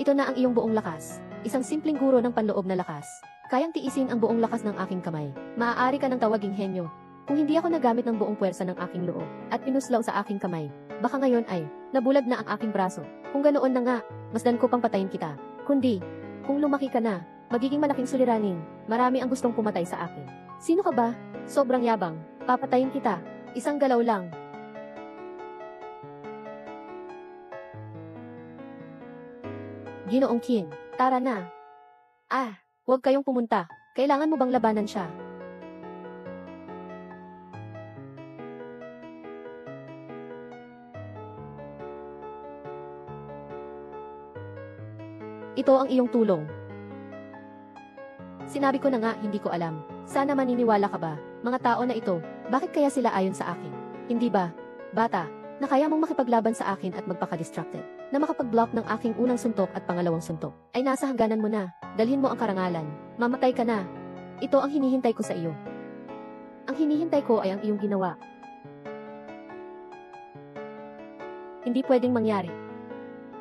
Ito na ang iyong buong lakas. Isang simpleng guro ng panloob na lakas. Kayang tiisin ang buong lakas ng aking kamay. Maaari ka ng tawaging henyo. Kung hindi ako nagamit ng buong puwersa ng aking loob at pinuslaw sa aking kamay, baka ngayon ay nabulag na ang aking braso. Kung ganoon na nga, masdan ko pang patayin kita. Kundi, kung lumaki ka na, magiging malaking suliranin. Marami ang gustong pumatay sa akin. Sino ka ba? Sobrang yabang. Papatayin kita. Isang galaw lang. Ginoong Qin, tara na. Huwag kayong pumunta. Kailangan mo bang labanan siya? Ito ang iyong tulong. Sinabi ko na nga, hindi ko alam. Sana maniniwala ka ba? Mga tao na ito, bakit kaya sila ayon sa akin? Hindi ba, bata, na kaya mong makipaglaban sa akin at magpaka-distracted? Na makapag-block ng aking unang suntok at pangalawang suntok? Ay nasa hangganan mo na. Dalhin mo ang karangalan. Mamatay ka na. Ito ang hinihintay ko sa iyo. Ang hinihintay ko ay ang iyong ginawa. Hindi pwedeng mangyari.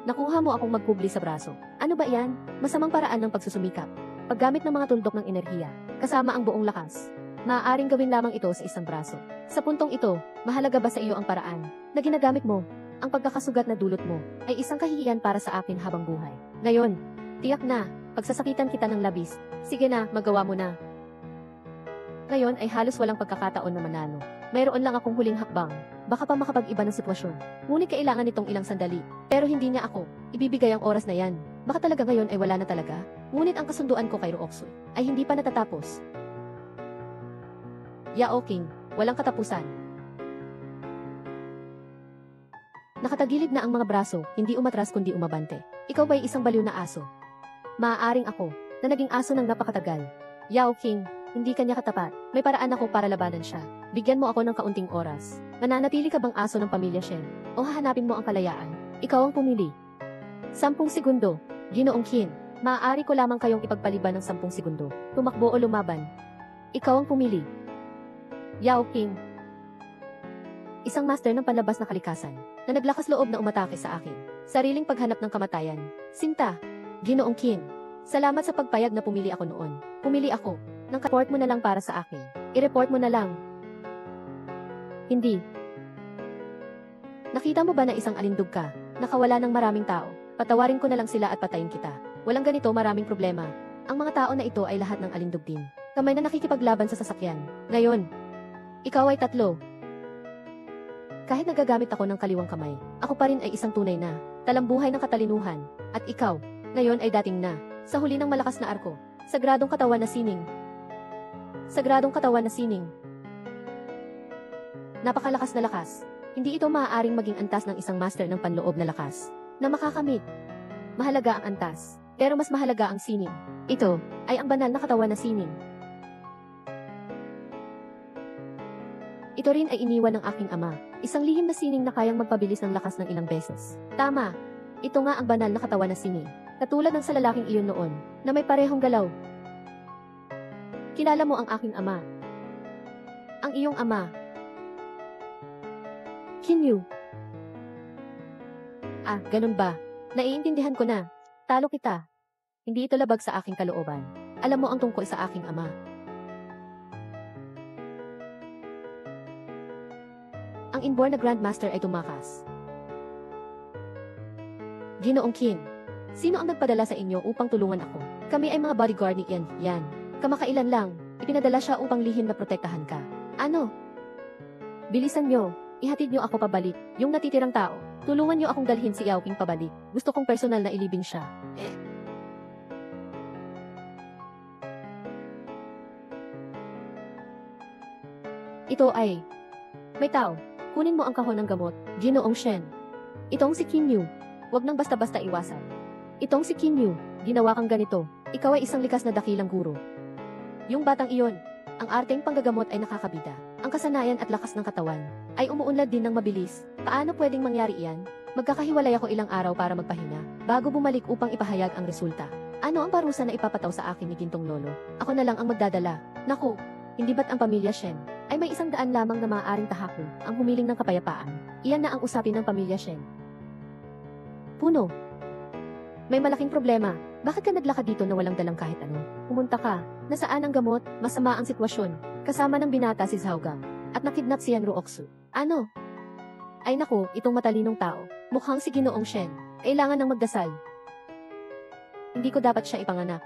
Nakuha mo akong magkubli sa braso. Ano ba yan? Masamang paraan ng pagsusumikap. Paggamit ng mga tuldok ng enerhiya, kasama ang buong lakas. Maaaring gawin lamang ito sa isang braso. Sa puntong ito, mahalaga ba sa iyo ang paraan na ginagamit mo? Ang pagkakasugat na dulot mo ay isang kahihiyan para sa akin habang buhay. Ngayon, tiyak na, pagsasakitan kita ng labis. Sige na, magawa mo na. Ngayon ay halos walang pagkakataon na manalo. Mayroon lang akong huling hakbang. Baka pa makapag-iba ng sitwasyon. Ngunit kailangan nitong ilang sandali. Pero hindi niya ako ibibigay ang oras na yan. Baka talaga ngayon ay wala na talaga. Ngunit ang kasunduan ko kay Ruoksu ay hindi pa natatapos. Yao King, walang katapusan. Nakatagilid na ang mga braso, hindi umatras kundi umabante. Ikaw ba'y isang baliw na aso? Maaaring ako, na naging aso ng napakatagal. Yao King, hindi kanya katapat. May paraan ako para labanan siya. Bigyan mo ako ng kaunting oras. Mananatili ka bang aso ng pamilya Shen? O hahanapin mo ang kalayaan? Ikaw ang pumili. 10 segundo. Ginoong Qin, maaari ko lamang kayong ipagpaliban ng 10 segundo. Tumakbo o lumaban. Ikaw ang pumili. Yao King. Isang master ng panlabas na kalikasan, na naglakas loob na umatake sa akin. Sariling paghanap ng kamatayan. Sinta. Ginoong Qin. Salamat sa pagpayag na pumili ako noon. Pumili ako. Nang report mo na lang para sa akin. I-report mo na lang. Hindi. Nakita mo ba na isang alindog ka? Nakawala ng maraming tao. Patawarin ko na lang sila at patayin kita. Walang ganito maraming problema. Ang mga tao na ito ay lahat ng alindog din. Kamay na nakikipaglaban sa sasakyan. Ngayon, ikaw ay 3. Kahit nagagamit ako ng kaliwang kamay, ako pa rin ay isang tunay na talambuhay ng katalinuhan. At ikaw, ngayon ay dating na sa huli ng malakas na arko. Sagradong katawan na sining. Sagradong katawan na sining. Napakalakas na lakas. Hindi ito maaaring maging antas ng isang master ng panloob na lakas na makakamit. Mahalaga ang antas, pero mas mahalaga ang sining. Ito ay ang banal na katawan na sining. Ito rin ay iniwan ng aking ama, isang lihim na sining na kayang magpabilis ng lakas ng ilang beses. Tama, ito nga ang banal na katawan na sining. Katulad ng sa lalaking iyon noon, na may parehong galaw. Kilala mo ang aking ama. Ang iyong ama. Kinyu. Ah, ganun ba? Naiintindihan ko na. Talo kita. Hindi ito labag sa aking kalooban. Alam mo ang tungkol sa aking ama. Ang inborn na Grandmaster ay tumakas. Ginoong Qin, sino ang nagpadala sa inyo upang tulungan ako? Kami ay mga bodyguard ni Ian. Yan. Kamakailan lang, ipinadala siya upang lihim na protektahan ka. Ano? Bilisan nyo. Ihatid nyo ako pabalik. Yung natitirang tao, tulungan nyo akong dalhin si Yao King pabalik. Gusto kong personal na ilibing siya. Ito ay... May tao. Kunin mo ang kahon ng gamot. Ginoong Shen. Itong si Kinyu. Huwag nang basta-basta iwasan. Itong si Kinyu. Ginawa kang ganito. Ikaw ay isang likas na dakilang guro. Yung batang iyon, ang arteng panggagamot ay nakakabida. Ang kasanayan at lakas ng katawan ay umuunlad din ng mabilis. Paano pwedeng mangyari iyan? Magkakahiwalay ako ilang araw para magpahinga bago bumalik upang ipahayag ang resulta. Ano ang parusa na ipapataw sa akin ni Gintong Lolo? Ako na lang ang magdadala. Naku, hindi ba't ang pamilya Shen ay may 100 lamang na maaaring tahakon ang humiling ng kapayapaan? Iyan na ang usapin ng pamilya Shen. Puno. May malaking problema. Bakit ka naglakad dito na walang dalang kahit ano? Pumunta ka. Nasaan ang gamot? Masama ang sitwasyon. Kasama ng binata si Zhaogang. At nakidnap si Yan Ruoksu. Ano? Ay naku, itong matalinong tao. Mukhang si Ginoong Shen. Kailangan ng magdasal. Hindi ko dapat siya ipanganak.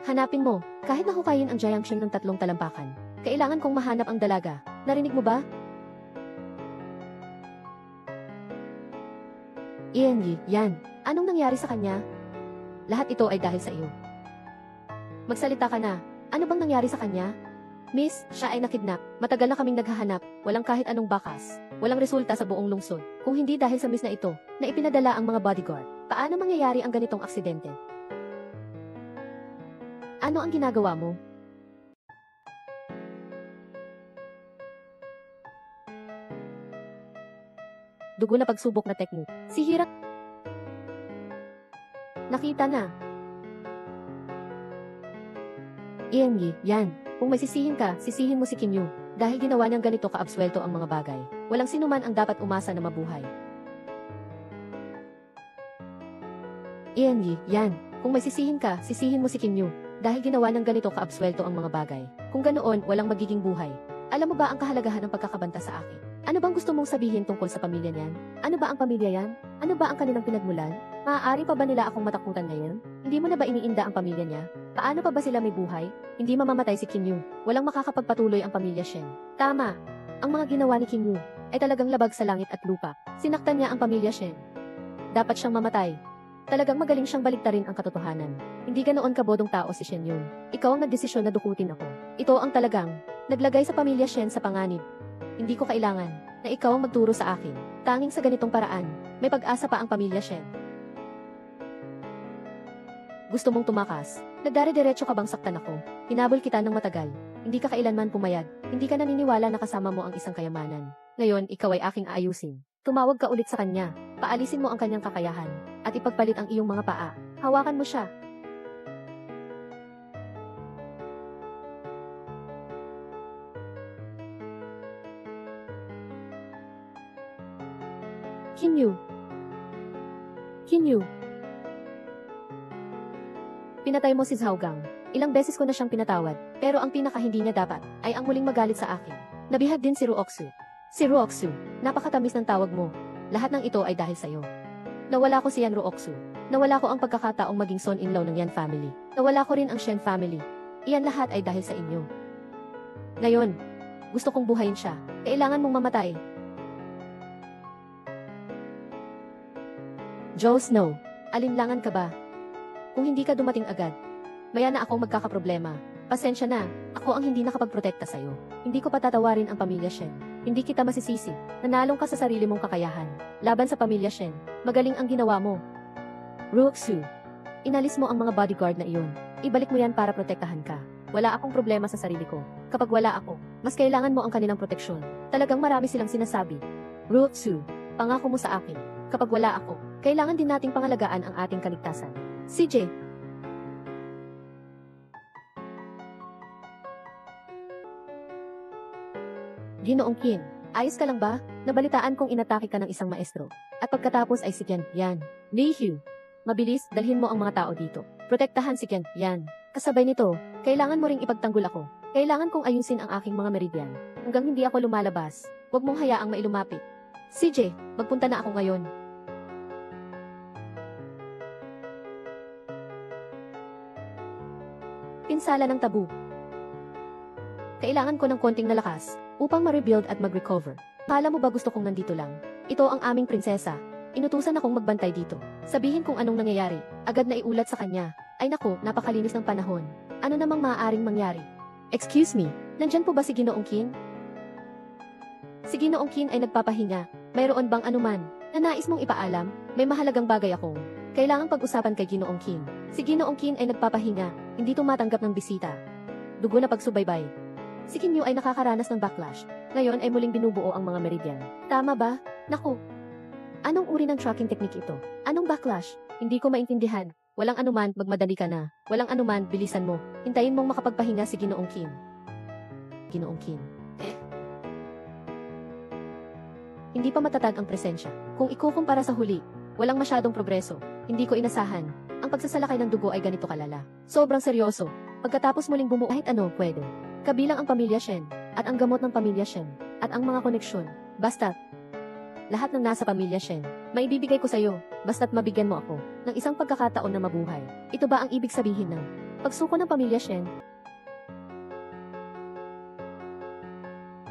Hanapin mo. Kahit nahukayin ang Jiangsheng ng 3 talampakan. Kailangan kong mahanap ang dalaga. Narinig mo ba? Ian, yan. Anong nangyari sa kanya? Lahat ito ay dahil sa iyo. Magsalita ka na. Ano bang nangyari sa kanya? Miss, siya ay nakidnap. Matagal na kaming naghahanap. Walang kahit anong bakas. Walang resulta sa buong lungsod. Kung hindi dahil sa miss na ito, na ipinadala ang mga bodyguard. Paano mangyayari ang ganitong aksidente? Ano ang ginagawa mo? Dugo na pagsubok na teknik. Si Hira... Nakita na. Ian Yi, yan. Kung may sisihin ka, sisihin mo si Kinyu. Dahil ginawa niyang ganito kaabswelto ang mga bagay. Walang sinuman ang dapat umasa na mabuhay. Ian Yi, yan. Kung may sisihin ka, sisihin mo si Kinyu. Dahil ginawa niyang ganito kaabswelto ang mga bagay. Kung ganoon, walang magiging buhay. Alam mo ba ang kahalagahan ng pagkakabanta sa akin? Ano bang gusto mong sabihin tungkol sa pamilya niyan? Ano ba ang pamilya yan? Ano ba ang kanilang pinagmulan? Maaari pa ba nila akong matakutan ngayon? Hindi mo na ba iniinda ang pamilya niya? Paano pa ba sila may buhay? Hindi mamamatay si Kim Yu. Walang makakapagpatuloy ang pamilya Shen. Tama. Ang mga ginawa ni Kim Yu ay talagang labag sa langit at lupa. Sinaktan niya ang pamilya Shen. Dapat siyang mamatay. Talagang magaling siyang baliktarin ang katotohanan. Hindi ganoon kabodong tao si Shen Yun. Ikaw ang nagdesisyon na dukutin ako. Ito ang talagang naglagay sa pamilya Shen sa panganib. Hindi ko kailangan na ikaw ang magturo sa akin. Tanging sa ganitong paraan, may pag-asa pa ang pamilya Shen. Gusto mong tumakas? Nagdare-diretso ka bang saktan ako? Hinabol kita ng matagal. Hindi ka kailanman pumayag. Hindi ka naniniwala na kasama mo ang isang kayamanan. Ngayon, ikaw ay aking aayusin. Tumawag ka ulit sa kanya. Paalisin mo ang kanyang kakayahan. At ipagpalit ang iyong mga paa. Hawakan mo siya. Kinyu. Kinyu. Pinatay mo si Zhaogang. Ilang beses ko na siyang pinatawad, pero ang pinaka hindi niya dapat ay ang muling magalit sa akin. Nabihag din si Ruoksu. Si Ruoksu, napakatamis ng tawag mo. Lahat ng ito ay dahil sa'yo. Nawala ko si Yan Ruoksu. Nawala ko ang pagkakataong maging son-in-law ng Yan family. Nawala ko rin ang Shen family. Iyan lahat ay dahil sa inyo. Ngayon, gusto kong buhayin siya. Kailangan mong mamatay. Joe Snow, alinlangan ka ba? Kung hindi ka dumating agad, maya na akong magkakaproblema. Pasensya na, ako ang hindi nakapagprotekta sa'yo. Hindi ko patatawarin ang pamilya Shen. Hindi kita masisisi. Nanalong ka sa sarili mong kakayahan. Laban sa pamilya Shen. Magaling ang ginawa mo. Ruoksu, inalis mo ang mga bodyguard na iyon. Ibalik mo yan para protektahan ka. Wala akong problema sa sarili ko. Kapag wala ako, mas kailangan mo ang kanilang proteksyon. Talagang marami silang sinasabi. Ruoksu, pangako mo sa akin. Kapag wala ako, kailangan din nating pangalagaan ang ating kaligtasan. CJ. Ginoong Qin, ayos ka lang ba? Nabalitaan kong inatake ka ng isang maestro. At pagkatapos ay si Ken Yan. Li Hu. Mabilis, dalhin mo ang mga tao dito. Protektahan si Ken Yan. Kasabay nito, kailangan mo ring ipagtanggol ako. Kailangan kong ayusin ang aking mga meridian. Hanggang hindi ako lumalabas, huwag mong hayaang mailumapit. CJ, magpunta na ako ngayon. Pinsala ng tabu. Kailangan ko ng konting na lakas upang ma-rebuild at mag-recover. Kala mo ba gusto kong nandito lang? Ito ang aming prinsesa. Inutusan akong magbantay dito. Sabihin kung anong nangyayari. Agad na iulat sa kanya. Ay naku, napakalinis ng panahon. Ano namang maaaring mangyari? Excuse me, nandyan po ba si Ginoong Qin? Si Ginoong Qin ay nagpapahinga. Mayroon bang anuman na nais mong ipaalam? May mahalagang bagay akong kailangang pag-usapan kay Ginoong Qin. Si Ginoong Qin ay nagpapahinga, hindi tumatanggap ng bisita. Dugo na pagsubaybay. Si Kim Yu ay nakakaranas ng backlash. Ngayon ay muling binubuo ang mga meridian. Tama ba? Naku! Anong uri ng tracking technique ito? Anong backlash? Hindi ko maintindihan. Walang anuman, magmadali ka na. Walang anuman, bilisan mo. Hintayin mong makapagpahinga si Ginoong Qin. Ginoong Qin. Hindi pa matatag ang presensya. Kung ikukumpara sa huli, walang masyadong progreso. Hindi ko inasahan. Ang pagsasalakay ng dugo ay ganito kalala. Sobrang seryoso. Pagkatapos muling bumuo kahit ano pwede. Kabilang ang pamilya Shen, at ang gamot ng pamilya Shen, at ang mga koneksyon. Basta, lahat ng nasa pamilya Shen, maibibigay ko sa'yo, basta't mabigyan mo ako ng isang pagkakataon na mabuhay. Ito ba ang ibig sabihin ng pagsuko ng pamilya Shen?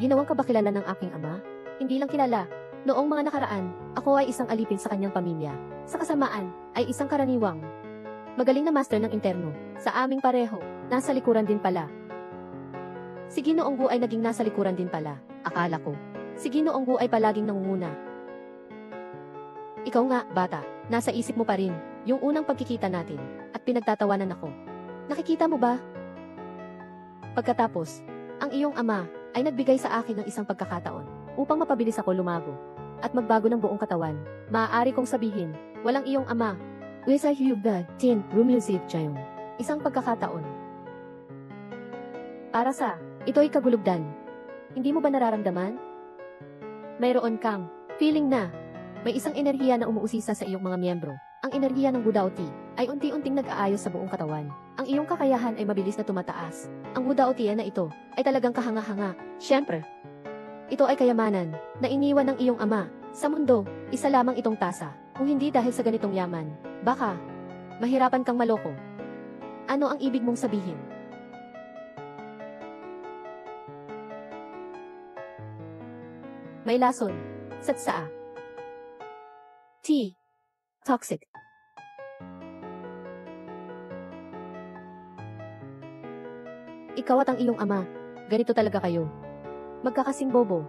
Ginawang ka ba kilala ng aking ama? Hindi lang kilala. Noong mga nakaraan, ako ay isang alipin sa kanyang pamilya. Sa kasamaan, ay isang karaniwang magaling na master ng interno. Sa aming pareho, nasa likuran din pala. Si Ginoong Gu ay naging nasa likuran din pala. Akala ko. Si Ginoong Gu ay palaging nangunguna. Ikaw nga, bata, nasa isip mo pa rin, yung unang pagkikita natin, at pinagtatawanan ako. Nakikita mo ba? Pagkatapos, ang iyong ama ay nagbigay sa akin ng isang pagkakataon upang mapabilis ako lumago at magbago ng buong katawan. Maaari kong sabihin, walang iyong ama. Wesa Hyugda, Tin, Rumusip Chayong. Isang pagkakataon. Para sa ito'y kagulugdan. Hindi mo ba nararamdaman? Mayroon kang feeling na may isang enerhiya na umuusisa sa iyong mga miyembro. Ang enerhiya ng Budao Ti ay unti-unting nag-aayos sa buong katawan. Ang iyong kakayahan ay mabilis na tumataas. Ang Budao Ti na ito ay talagang kahanga-hanga. Siyempre, Ito ay kayamanan na iniwan ng iyong ama. Sa mundo, isa lamang itong tasa. Kung hindi dahil sa ganitong yaman, baka mahirapan kang maloko. Ano ang ibig mong sabihin? May lason. Satsaa. T. Toxic. Ikaw at ang iyong ama. Ganito talaga kayo. Magkakasing bobo.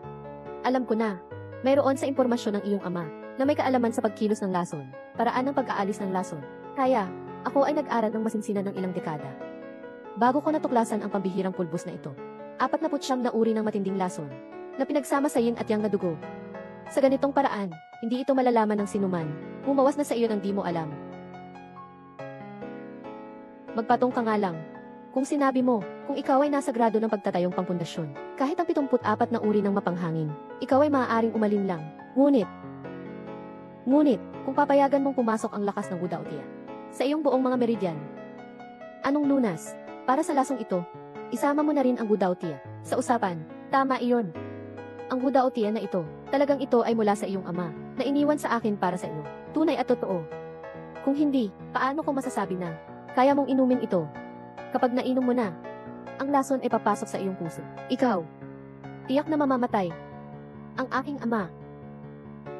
Alam ko na. Mayroon sa impormasyon ng iyong ama na may kaalaman sa pagkilos ng lason, paraan ng pag-aalis ng lason. Kaya, ako ay nag-aral ng masinsinan ng ilang dekada. Bago ko natuklasan ang pambihirang pulbos na ito. 49 na uri ng matinding lason na pinagsama sa yin at yang na dugo. Sa ganitong paraan, hindi ito malalaman ng sinuman. Bumawas na sa iyo ng di mo alam. Magpatong ka nga lang. Kung sinabi mo, kung ikaw ay nasa grado ng pagtatayong pangpundasyon, kahit ang 74 na uri ng mapanghangin, ikaw ay maaaring umalin lang. Ngunit, kung papayagan mong pumasok ang lakas ng Gudautia sa iyong buong mga meridyan, anong lunas? Para sa lasong ito, isama mo na rin ang Gudautia sa usapan. Tama iyon. Ang Gudautia na ito, talagang ito ay mula sa iyong ama, na iniwan sa akin para sa iyo. Tunay at totoo. Kung hindi, paano ko masasabi na kaya mong inumin ito? Kapag nainom mo na, ang lason ay papasok sa iyong puso. Ikaw, tiyak na mamamatay. Ang aking ama,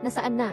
nasaan na?